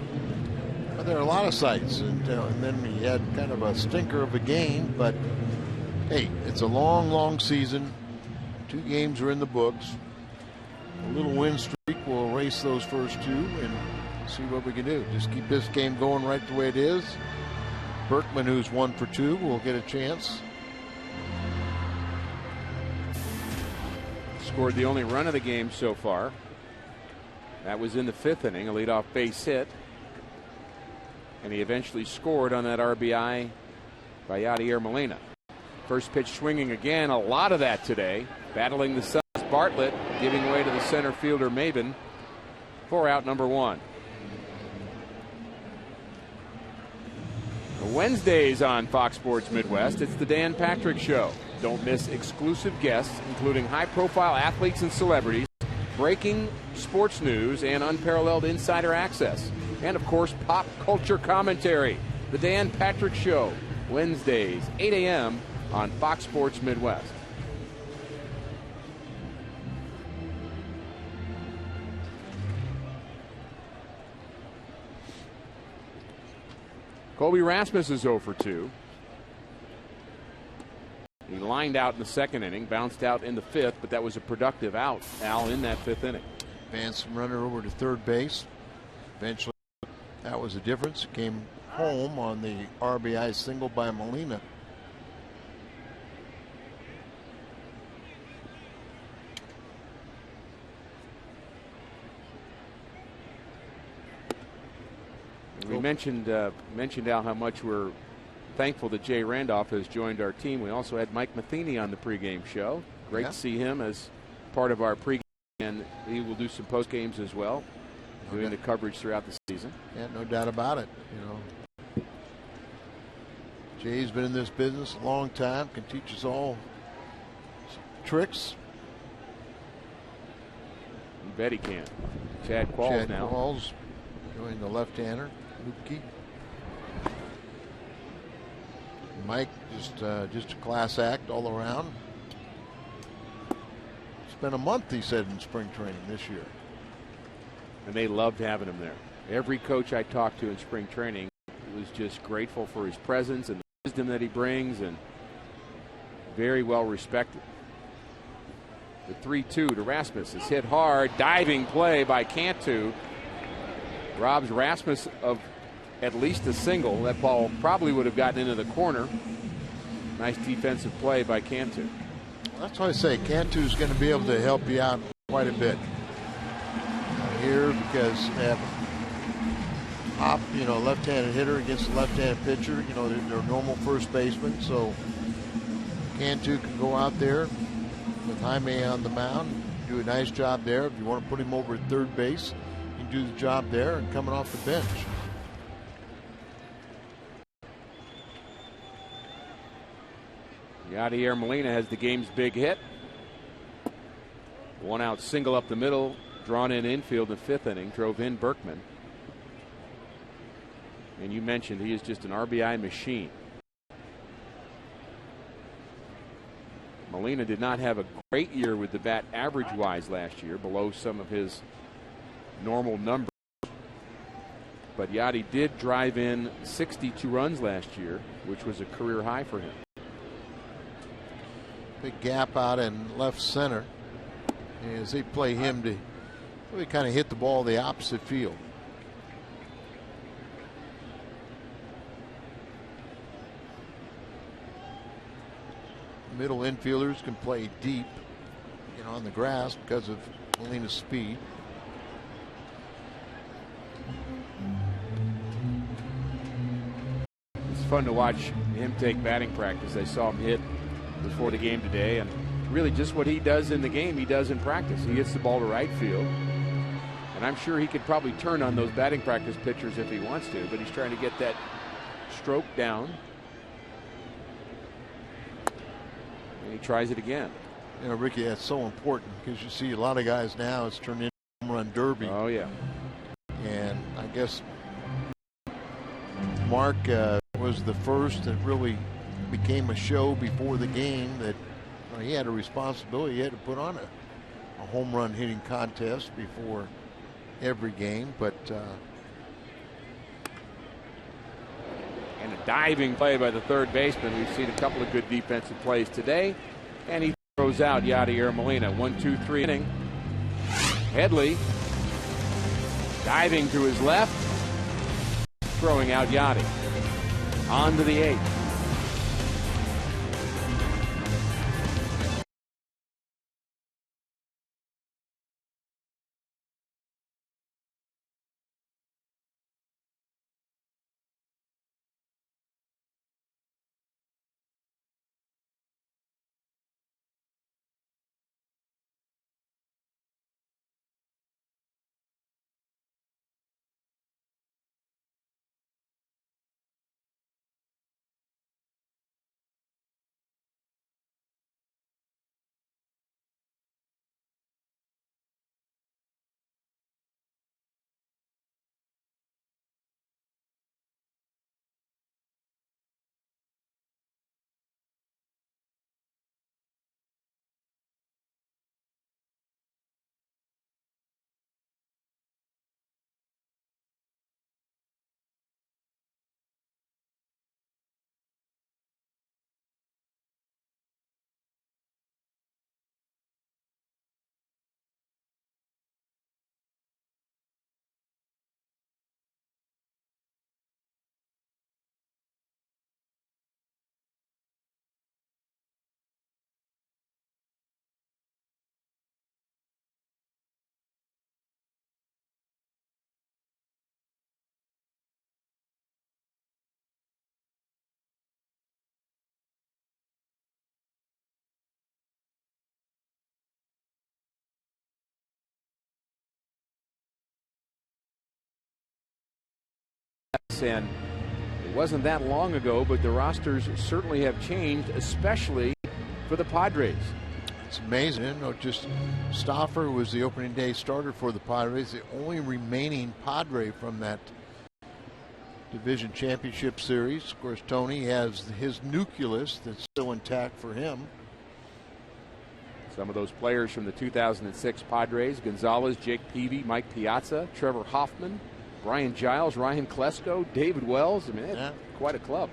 [SPEAKER 2] Well, there are a lot of sights, and then we had kind of a stinker of a game, but hey, it's a long, long season. 2 games are in the books. A little win streak will erase those first 2 and see what we can do. Just keep this game going right the way it is. Berkman, who's 1 for 2, will get a chance.
[SPEAKER 1] Scored the only run of the game so far. That was in the 5th inning, a leadoff base hit. And he eventually scored on that RBI by Yadier Molina. First pitch swinging again, a lot of that today. Battling the Suns, Bartlett giving way to the center fielder Maben for out number 1. Wednesdays on Fox Sports Midwest, it's the Dan Patrick Show. Don't miss exclusive guests, including high-profile athletes and celebrities, breaking sports news, and unparalleled insider access. And, of course, pop culture commentary. The Dan Patrick Show, Wednesdays, 8 a.m. on Fox Sports Midwest. Colby Rasmus is 0 for 2. He lined out in the 2nd inning, bounced out in the 5th, but that was a productive out, Al, in that 5th inning.
[SPEAKER 2] Advanced some runner over to 3rd base. Eventually, that was the difference. Came home on the RBI single by Molina.
[SPEAKER 1] We mentioned Al, how much we're thankful that Jay Randolph has joined our team. We also had Mike Matheny on the pregame show. Great to see him as part of our pregame, and he will do some postgames as well, doing the coverage throughout the season.
[SPEAKER 2] Yeah, no doubt about it. Jay's been in this business a long time, can teach us all tricks.
[SPEAKER 1] You bet he can. Chad Qualls now.
[SPEAKER 2] Qualls joining the left-hander, Lupke. Mike, just a class act all around. Spent a month, he said, in spring training this year.
[SPEAKER 1] And they loved having him there. Every coach I talked to in spring training was just grateful for his presence and the wisdom that he brings, and very well respected. The 3-2 to Rasmus is hit hard. Diving play by Cantu robs Rasmus of at least a single. That ball probably would have gotten into the corner. Nice defensive play by Cantu.
[SPEAKER 2] That's why I say Cantu's going to be able to help you out quite a bit here, because they have left-handed hitter against a left-handed pitcher. They're normal first baseman, so Cantu can go out there with Jaime on the mound, do a nice job there. If you want to put him over at third base, you can do the job there and coming off the bench.
[SPEAKER 1] Yadier Molina has the game's big hit. 1 out single up the middle, drawn in infield in the 5th inning, drove in Berkman. And you mentioned he is just an RBI machine. Molina did not have a great year with the bat average-wise last year, below some of his normal numbers. But Yadi did drive in 62 runs last year, which was a career high for him.
[SPEAKER 2] Big gap out in left center as they play him to really kind of hit the ball the opposite field. Middle infielders can play deep, on the grass because of Molina's speed.
[SPEAKER 1] It's fun to watch him take batting practice. I saw him hit before the game today, and really just what he does in the game, he does in practice. He hits the ball to right field, and I'm sure he could probably turn on those batting practice pitchers if he wants to, but he's trying to get that stroke down. And he tries it again.
[SPEAKER 2] Ricky, that's so important because you see a lot of guys now, it's turned into a home run derby.
[SPEAKER 1] Oh, yeah.
[SPEAKER 2] And I guess Mark was the first that really became a show before the game that he had a responsibility. He had to put on a home run hitting contest before every game. But
[SPEAKER 1] and a diving play by the third baseman. We've seen a couple of good defensive plays today, and he throws out Yadier Molina. 1-2-3 inning. Headley diving to his left, throwing out Yadi. On to the 8th. And wasn't that long ago, but the rosters certainly have changed, especially for the Padres.
[SPEAKER 2] It's amazing. You know, just Stauffer was the opening day starter for the Padres, the only remaining Padre from that division championship series. Of course, Tony has his nucleus that's still intact for him.
[SPEAKER 1] Some of those players from the 2006 Padres: Gonzalez, Jake Peavy, Mike Piazza, Trevor Hoffman, Brian Giles, Ryan Klesko, David Wells. I mean, it's quite a club.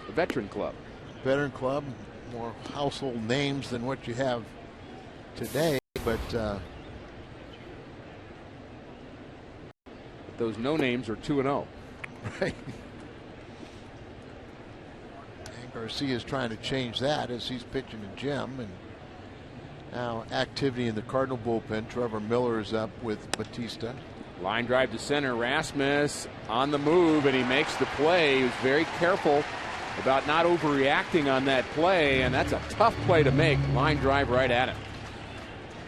[SPEAKER 1] A veteran club.
[SPEAKER 2] Veteran club, more household names than what you have today, but
[SPEAKER 1] those no names are 2-0.
[SPEAKER 2] Right. And Garcia is trying to change that as he's pitching to Jim. And now activity in the Cardinal bullpen. Trevor Miller is up with Batista.
[SPEAKER 1] Line drive to center. Rasmus on the move, and he makes the play. He was very careful about not overreacting on that play, and that's a tough play to make. Line drive right at him.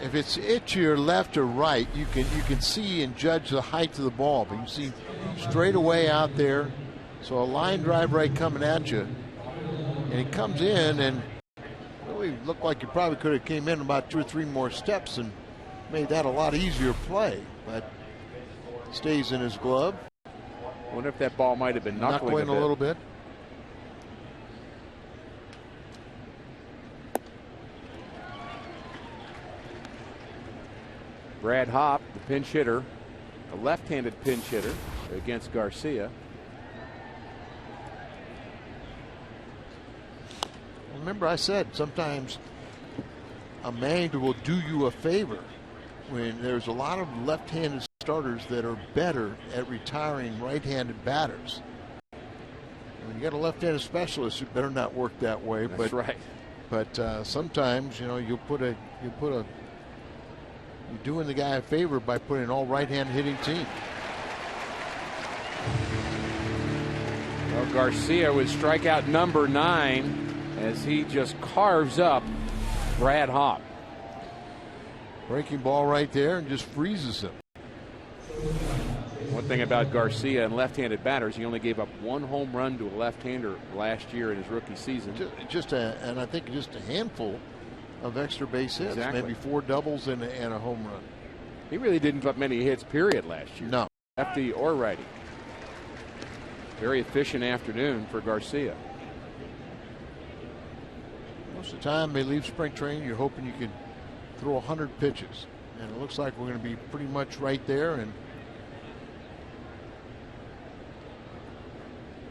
[SPEAKER 2] If it's to your left or right, you can see and judge the height of the ball. But you see straight away out there. So a line drive right coming at you, and he comes in and really looked like he probably could have came in about 2 or 3 more steps and made that a lot easier play. But stays in his glove.
[SPEAKER 1] Wonder if that ball might have been knuckling
[SPEAKER 2] a little bit.
[SPEAKER 1] Brad Hopp, the pinch hitter, a left-handed pinch hitter against Garcia.
[SPEAKER 2] Remember, I said sometimes a manager will do you a favor when there's a lot of left-handed starters that are better at retiring right-handed batters. When you got a left-handed specialist, it better not work that way.
[SPEAKER 1] That's right.
[SPEAKER 2] But sometimes, you know, you're doing the guy a favor by putting an all right-hand hitting team.
[SPEAKER 1] Well, Garcia with strikeout number 9 as he just carves up Brad Hopp.
[SPEAKER 2] Breaking ball right there and just freezes him.
[SPEAKER 1] One thing about Garcia and left-handed batters, he only gave up 1 home run to a left-hander last year in his rookie season.
[SPEAKER 2] And I think just a handful of extra base hits,
[SPEAKER 1] exactly.
[SPEAKER 2] Maybe 4 doubles and a home run.
[SPEAKER 1] He really didn't give up many hits, period, last year.
[SPEAKER 2] No.
[SPEAKER 1] Lefty or righty. Very efficient afternoon for Garcia.
[SPEAKER 2] Most of the time they leave spring training, you're hoping you can throw 100 pitches. And it looks like we're going to be pretty much right there. And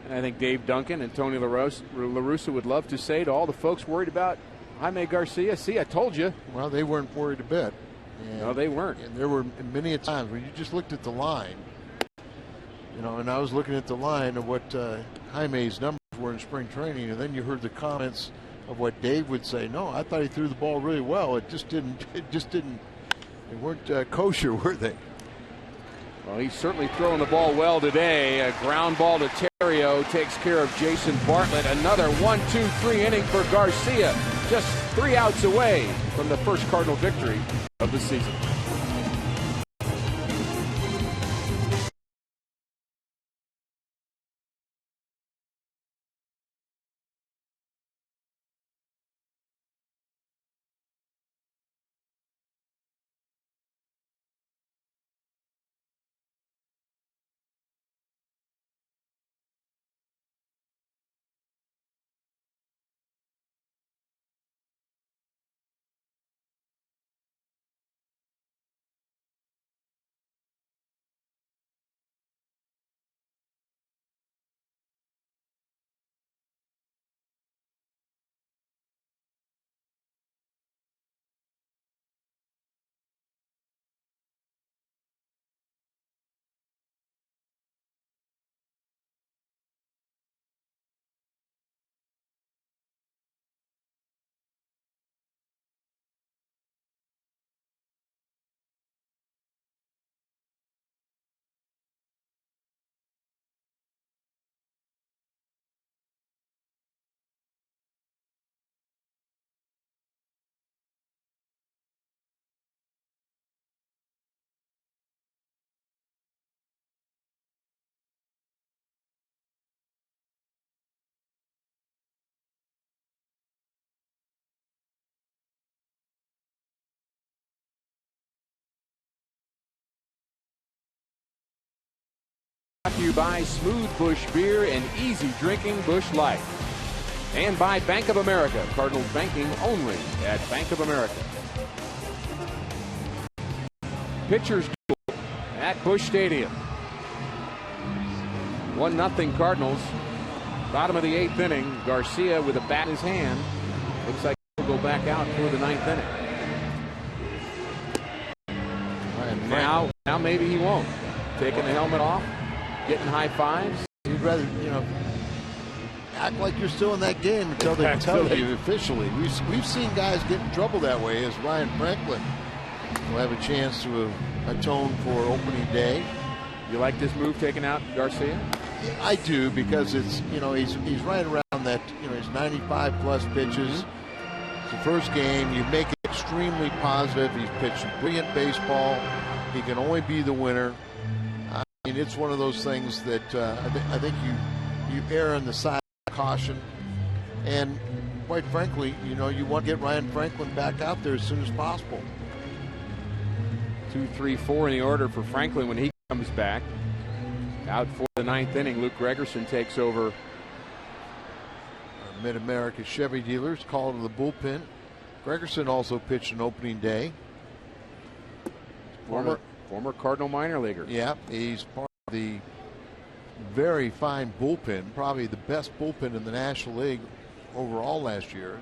[SPEAKER 1] I think Dave Duncan and Tony La Russa would love to say to all the folks worried about Jaime Garcia, see, I told you.
[SPEAKER 2] Well, they weren't worried a bit.
[SPEAKER 1] No, they weren't.
[SPEAKER 2] And there were many a times when you just looked at the line, you know, and I was looking at the line of what Jaime's numbers were in spring training, and then you heard the comments of what Dave would say. No, I thought he threw the ball really well. It just didn't. They weren't kosher, were they?
[SPEAKER 1] Well, he's certainly throwing the ball well today. A ground ball to Terrio takes care of Jason Bartlett. Another 1-2-3 inning for Garcia. Just 3 outs away from the first Cardinal victory of the season. to you by Smooth Bush Beer and easy drinking Bush Light. And by Bank of America. Cardinals banking only at Bank of America. Pitchers duel at Busch Stadium. 1-0 Cardinals. Bottom of the 8th inning. Garcia with a bat in his hand. Looks like he'll go back out for the 9th inning. Now maybe he won't. Taking the helmet off, getting high fives.
[SPEAKER 2] You'd rather, act like you're still in that game until they tell you officially. We've seen guys get in trouble that way, as Ryan Franklin will have a chance to atone for opening day.
[SPEAKER 1] You like this move taking out Garcia?
[SPEAKER 2] I do, because it's, he's right around that, he's 95 plus pitches. It's the first game. You make it extremely positive. He's pitched brilliant baseball. He can only be the winner. I mean, it's one of those things that I think you err on the side of caution. And quite frankly, you want to get Ryan Franklin back out there as soon as possible.
[SPEAKER 1] 2, 3, 4 in the order for Franklin when he comes back. Out for the 9th inning, Luke Gregerson takes over.
[SPEAKER 2] Our Mid-America Chevy dealers called to the bullpen. Gregerson also pitched an opening day.
[SPEAKER 1] Former Cardinal minor leaguer.
[SPEAKER 2] Yeah, he's part of the very fine bullpen, probably the best bullpen in the National League overall last year.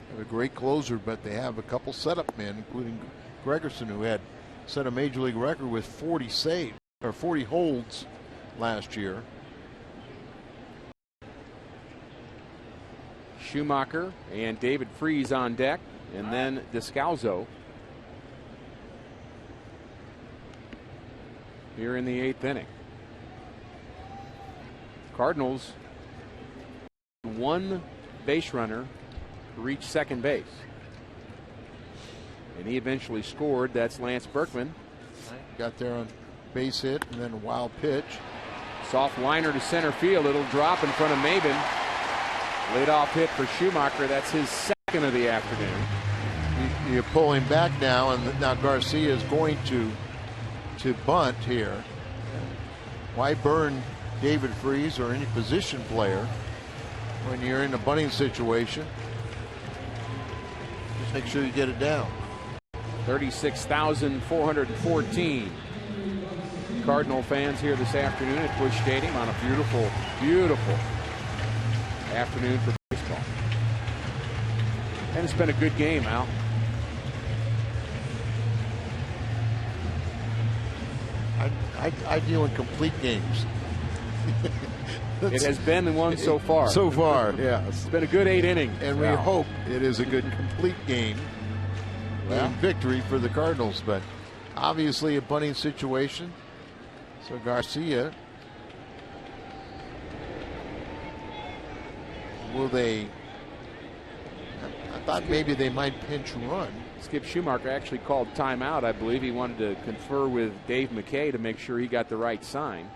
[SPEAKER 2] They have a great closer, but they have a couple setup men, including Gregerson, who had set a major league record with 40 saves or 40 holds last year.
[SPEAKER 1] Schumacher and David Freese on deck, and then Descalzo here in the 8th inning. Cardinals, one base runner reached second base, and he eventually scored. That's Lance Berkman.
[SPEAKER 2] Got there on base hit and then a wild pitch.
[SPEAKER 1] Soft liner to center field. It'll drop in front of Maben. Leadoff hit for Schumacher. That's his second of the afternoon.
[SPEAKER 2] You pull him back now, and now Garcia is going to bunt here. Why burn David Freese or any position player when you're in a bunting situation? Just make sure you get it down.
[SPEAKER 1] 36,414 Cardinal fans here this afternoon at Busch Stadium on a beautiful, beautiful afternoon for baseball. And it's been a good game, Al.
[SPEAKER 2] I deal in complete games.
[SPEAKER 1] It has been one so far.
[SPEAKER 2] So far, yeah.
[SPEAKER 1] It's been a good 8 innings.
[SPEAKER 2] And we hope it is a good complete game.
[SPEAKER 1] Well,
[SPEAKER 2] victory for the Cardinals, but obviously a bunting situation. So Garcia, will they? I thought maybe they might pinch run.
[SPEAKER 1] Skip Schumacher actually called timeout. I believe he wanted to confer with Dave McKay to make sure he got the right sign.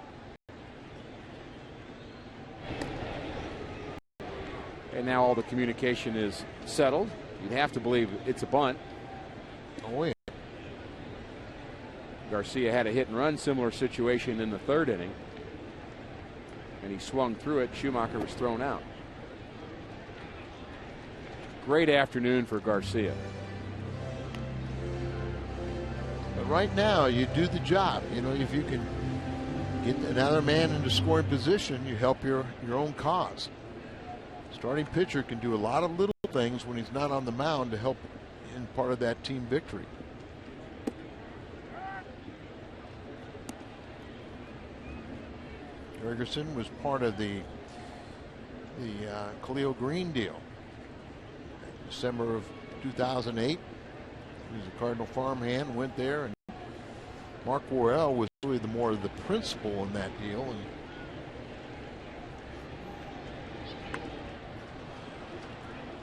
[SPEAKER 1] And now all the communication is settled. You'd have to believe it's a bunt.
[SPEAKER 2] Oh, yeah.
[SPEAKER 1] Garcia had a hit and run, similar situation in the 3rd inning. And he swung through it. Schumacher was thrown out. Great afternoon for Garcia.
[SPEAKER 2] But right now, you do the job. If you can get another man into scoring position, you help your own cause. Starting pitcher can do a lot of little things when he's not on the mound to help in part of that team victory. Gregerson was part of the Khalil Green deal. December of 2008. He was a Cardinal farmhand, went there, and Mark Worrell was really the more of the principal in that deal. And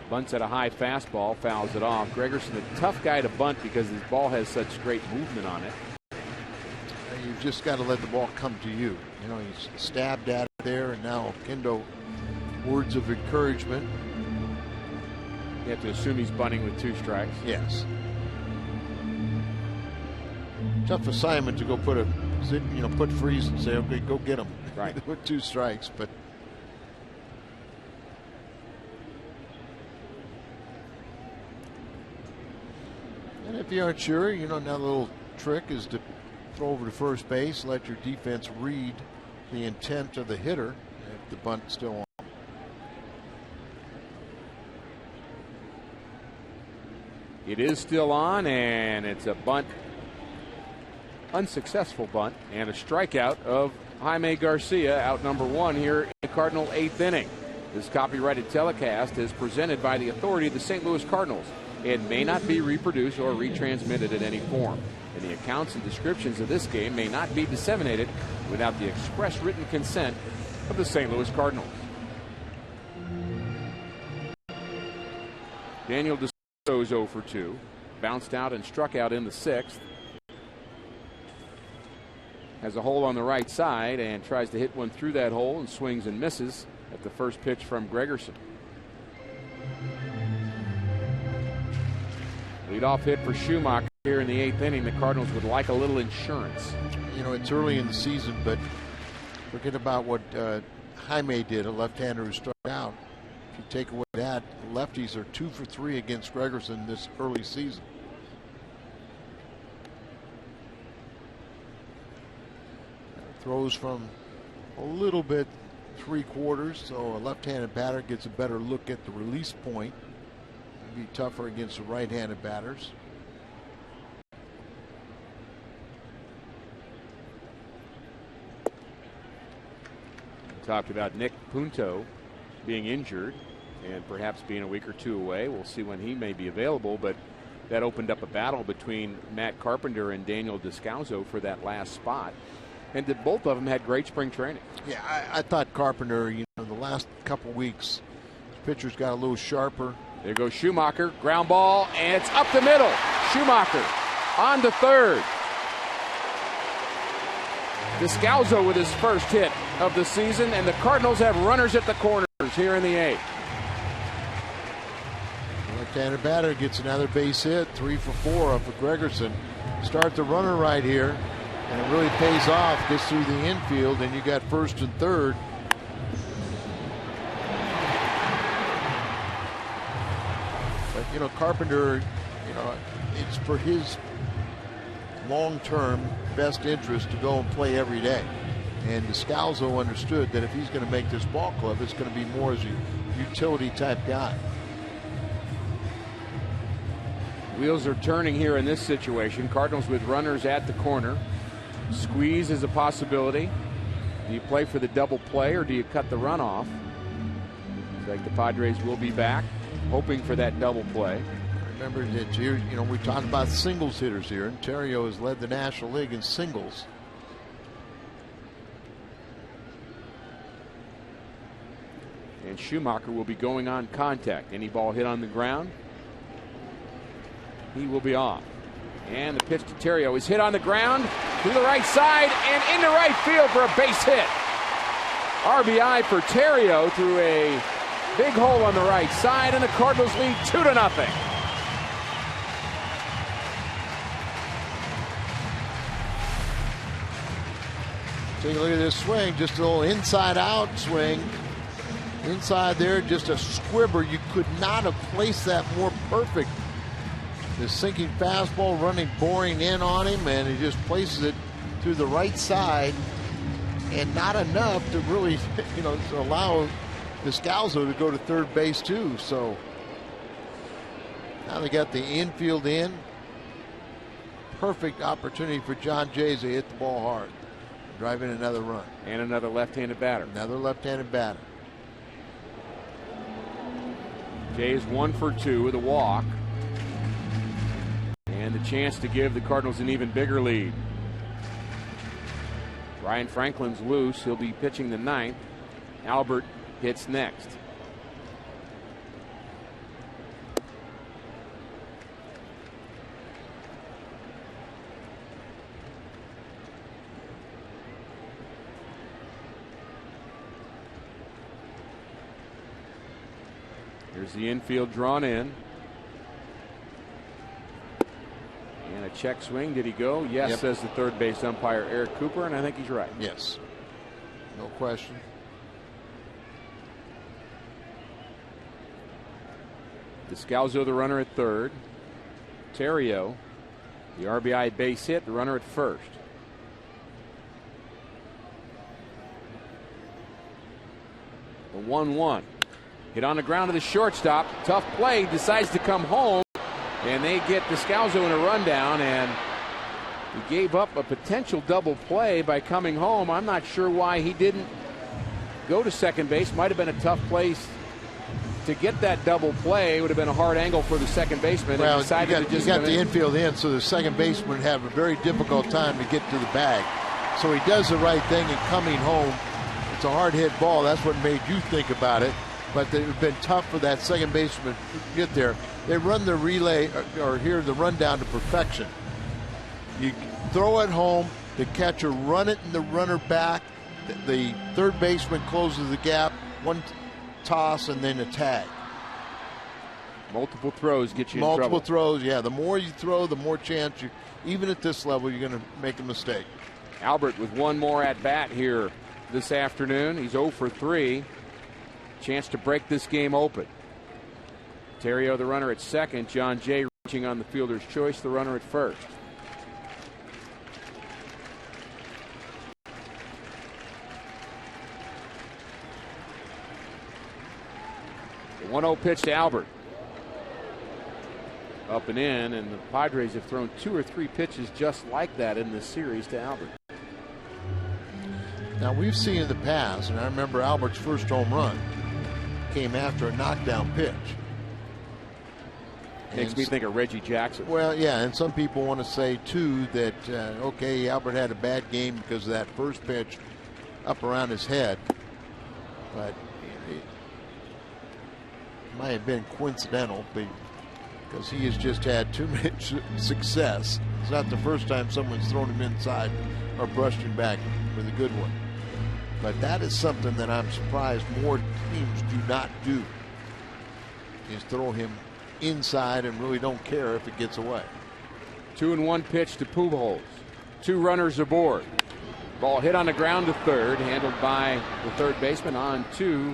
[SPEAKER 1] bunts at a high fastball, fouls it off. Gregerson, a tough guy to bunt because his ball has such great movement on it.
[SPEAKER 2] You've just got to let the ball come to you. He's stabbed at it there, and now Kendo, words of encouragement.
[SPEAKER 1] You have to assume he's bunting with 2 strikes.
[SPEAKER 2] Yes. Tough assignment to go put Freese and say, okay, go get him.
[SPEAKER 1] Right.
[SPEAKER 2] with 2 strikes, but and if you aren't sure, another little trick is to throw over to first base, let your defense read the intent of the hitter if the bunt's still on.
[SPEAKER 1] It is still on, and it's a bunt, unsuccessful bunt, and a strikeout of Jaime Garcia, out number 1 here in the Cardinal 8th inning. This copyrighted telecast is presented by the authority of the St. Louis Cardinals. It may not be reproduced or retransmitted in any form, and the accounts and descriptions of this game may not be disseminated without the express written consent of the St. Louis Cardinals. Daniel DeSoto 0 for 2, bounced out and struck out in the 6th. Has a hole on the right side and tries to hit one through that hole and swings and misses at the first pitch from Gregerson. Leadoff hit for Schumacher here in the 8th inning. The Cardinals would like a little insurance.
[SPEAKER 2] It's early in the season, but forget about what Jaime did, a left-hander who struck out. If you take away that, lefties are 2 for 3 against Gregerson this early season. Throws from a little bit 3/4, so a left-handed batter gets a better look at the release point. It'd be tougher against the right-handed batters.
[SPEAKER 1] We talked about Nick Punto being injured and perhaps being a week or 2 away. We'll see when he may be available, but that opened up a battle between Matt Carpenter and Daniel Descalzo for that last spot. And both of them had great spring training.
[SPEAKER 2] Yeah, I thought Carpenter, the last couple weeks, his pitchers got a little sharper.
[SPEAKER 1] There goes Schumacher, ground ball, and it's up the middle. Schumacher on to third. Descalzo with his first hit of the season, and the Cardinals have runners at the corners here in the 8th.
[SPEAKER 2] Left-handed batter gets another base hit, 3 for 4 off of Gregerson. Start the runner right here, and it really pays off. Gets through the infield, and you got first and third. But Carpenter, it's for his long-term best interest to go and play every day. And Descalzo understood that if he's going to make this ball club, it's going to be more as a utility type guy.
[SPEAKER 1] Wheels are turning here in this situation. Cardinals with runners at the corner. Squeeze is a possibility. Do you play for the double play or do you cut the run off? Looks like the Padres will be back, hoping for that double play.
[SPEAKER 2] Remember that here, we talked about singles hitters here. Ontario has led the National League in singles.
[SPEAKER 1] And Schumacher will be going on contact. Any ball hit on the ground, he will be off. And the pitch to Terrio is hit on the ground to the right side and into right field for a base hit. RBI for Terrio through a big hole on the right side, and the Cardinals lead 2-0.
[SPEAKER 2] Take a look at this swing, just a little inside-out swing. Inside there, just a squibber. You could not have placed that more perfect. The sinking fastball running, boring in on him, and he just places it to the right side, and not enough to really, to allow Descalzo to go to third base too. So now they got the infield in. Perfect opportunity for John Jays to hit the ball hard, drive in another run.
[SPEAKER 1] And another left-handed batter.
[SPEAKER 2] Another left-handed batter.
[SPEAKER 1] Jays 1 for 2 with a walk. And the chance to give the Cardinals an even bigger lead. Ryan Franklin's loose. He'll be pitching the 9th. Albert hits next. Here's the infield drawn in. And a check swing. Did he go? Yes,
[SPEAKER 2] yep.
[SPEAKER 1] Says the third base umpire Eric Cooper, and I think he's right.
[SPEAKER 2] Yes. No question.
[SPEAKER 1] Descalzo, the runner at third. Terrio, the RBI base hit, the runner at first. The 1-1. Hit on the ground to the shortstop. Tough play. Decides to come home. And they get Descalzo in a rundown. And he gave up a potential double play by coming home. I'm not sure why he didn't go to second base. Might have been a tough place to get that double play. Would have been a hard angle for the second baseman.
[SPEAKER 2] Well,
[SPEAKER 1] you
[SPEAKER 2] got the infield in, so the second baseman would have a very difficult time to get to the bag. So he does the right thing in coming home. It's a hard hit ball. That's what made you think about it. But it would have been tough for that second baseman to get there. They run the relay, or here the rundown to perfection. You throw it home, the catcher run it and the runner back. The third baseman closes the gap. One toss and then a tag.
[SPEAKER 1] Multiple throws get you in trouble.
[SPEAKER 2] Multiple throws, yeah. The more you throw, the more chance you, even at this level, you're going to make a mistake.
[SPEAKER 1] Albert with one more at bat here this afternoon. He's 0 for 3. Chance to break this game open. Terrio, the runner at second. John Jay reaching on the fielder's choice, the runner at first. The 1-0 pitch to Albert. Up and in, and the Padres have thrown 2 or 3 pitches just like that in this series to Albert.
[SPEAKER 2] Now, we've seen in the past, and I remember Albert's first home run came after a knockdown pitch.
[SPEAKER 1] Makes me think of Reggie Jackson.
[SPEAKER 2] Well, yeah, and some people want to say, too, that, okay, Albert had a bad game because of that first pitch up around his head. But it might have been coincidental because he has just had too much success. It's not the first time someone's thrown him inside or brushed him back with a good one. But that is something that I'm surprised more teams do not do, is throw him inside and really don't care if it gets away.
[SPEAKER 1] 2-1 pitch to Pujols. 2 runners aboard. Ball hit on the ground to third, handled by the third baseman on to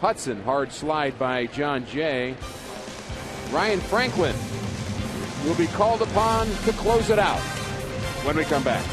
[SPEAKER 1] Hudson. Hard slide by John Jay. Ryan Franklin will be called upon to close it out when we come back.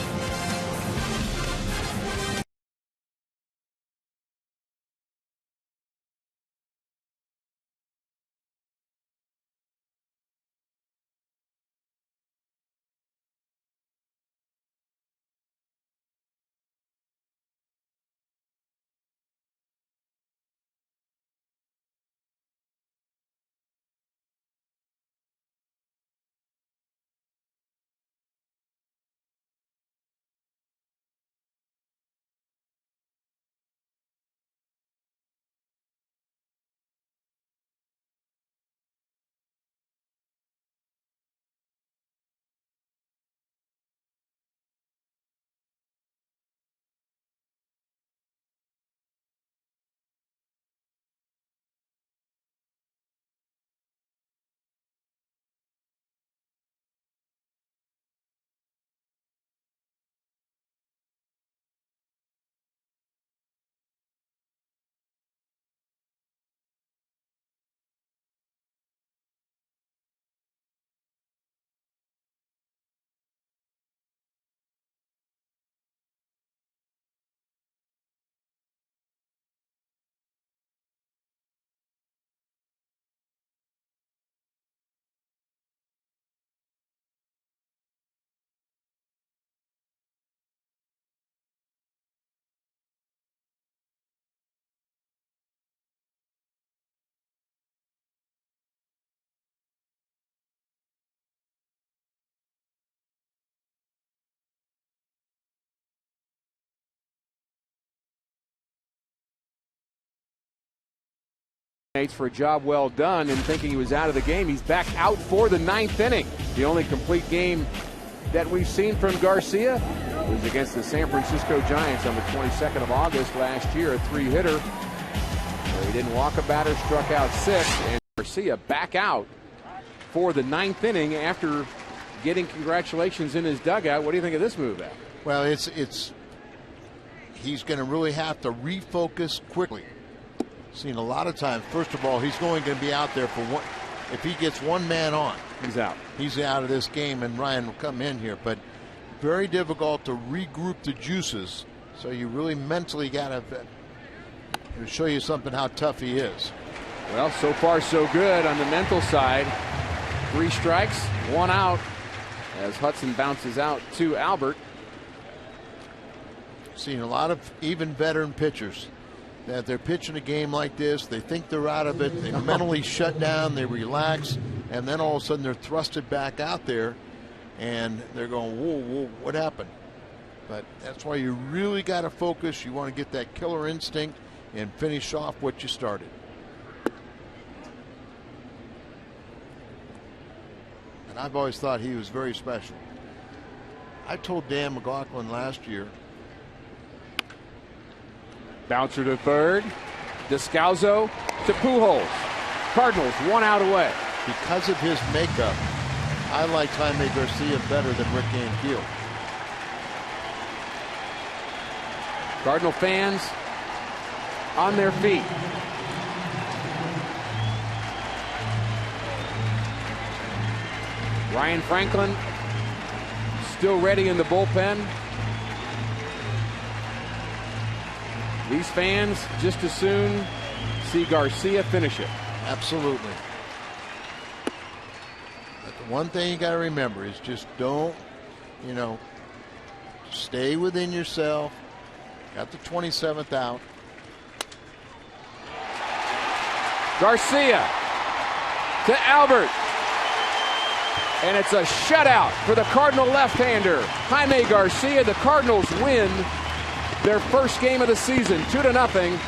[SPEAKER 1] For a job well done, and thinking he was out of the game. He's back out for the 9th inning. The only complete game that we've seen from Garcia was against the San Francisco Giants on the 22nd of August last year, a 3-hitter. He didn't walk a batter, struck out 6, and Garcia back out for the 9th inning after getting congratulations in his dugout. What do you think of this move, Al?
[SPEAKER 2] Well, it's he's going to really have to refocus quickly. Seen a lot of times, first of all, he's going to be out there for one. If he gets one man on,
[SPEAKER 1] he's out.
[SPEAKER 2] He's out of this game, and Ryan will come in here. But very difficult to regroup the juices. So you really mentally got to show you something how tough he is.
[SPEAKER 1] Well, so far so good on the mental side. 3 strikes, 1 out as Hudson bounces out to Albert.
[SPEAKER 2] Seen a lot of even veteran pitchers that they're pitching a game like this, they think they're out of it, they mentally shut down, they relax, and then all of a sudden they're thrusted back out there and they're going, whoa, whoa, what happened? But that's why you really got to focus. You want to get that killer instinct and finish off what you started. And I've always thought he was very special. I told Dan McLaughlin last year.
[SPEAKER 1] Bouncer to third. Descalzo to Pujols. Cardinals 1 out away.
[SPEAKER 2] Because of his makeup, I like Jaime Garcia better than Rick Ankiel.
[SPEAKER 1] Cardinal fans on their feet. Ryan Franklin still ready in the bullpen. These fans just as soon see Garcia finish it.
[SPEAKER 2] Absolutely. But the one thing you got to remember is just don't, stay within yourself. Got the 27th out.
[SPEAKER 1] Garcia to Albert. And it's a shutout for the Cardinal left-hander, Jaime Garcia. The Cardinals win their first game of the season, 2-0,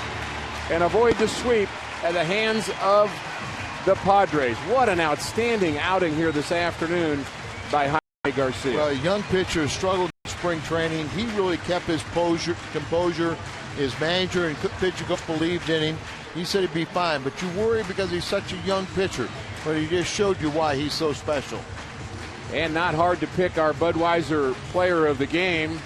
[SPEAKER 1] and avoid the sweep at the hands of the Padres. What an outstanding outing here this afternoon by Jaime Garcia.
[SPEAKER 2] Well, a young pitcher struggled in spring training. He really kept his composure. His manager and pitcher believed in him. He said he'd be fine, but you worry because he's such a young pitcher. But he just showed you why he's so special.
[SPEAKER 1] And not hard to pick our Budweiser player of the game.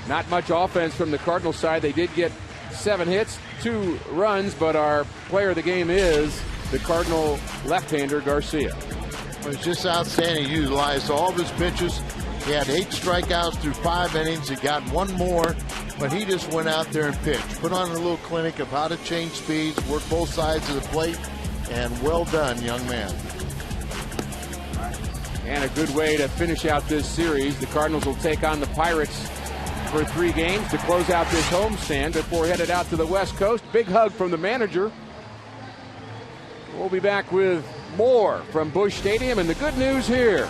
[SPEAKER 1] Not much offense from the Cardinals side. They did get 7 hits, 2 runs, but our player of the game is the Cardinal left-hander Garcia.
[SPEAKER 2] It was just outstanding. He utilized all of his pitches. He had 8 strikeouts through 5 innings. He got 1 more, but he just went out there and pitched. Put on a little clinic of how to change speeds, work both sides of the plate, and well done, young man.
[SPEAKER 1] And a good way to finish out this series. The Cardinals will take on the Pirates for 3 games to close out this homestand before headed out to the West Coast. Big hug from the manager. We'll be back with more from Busch Stadium, and the good news here,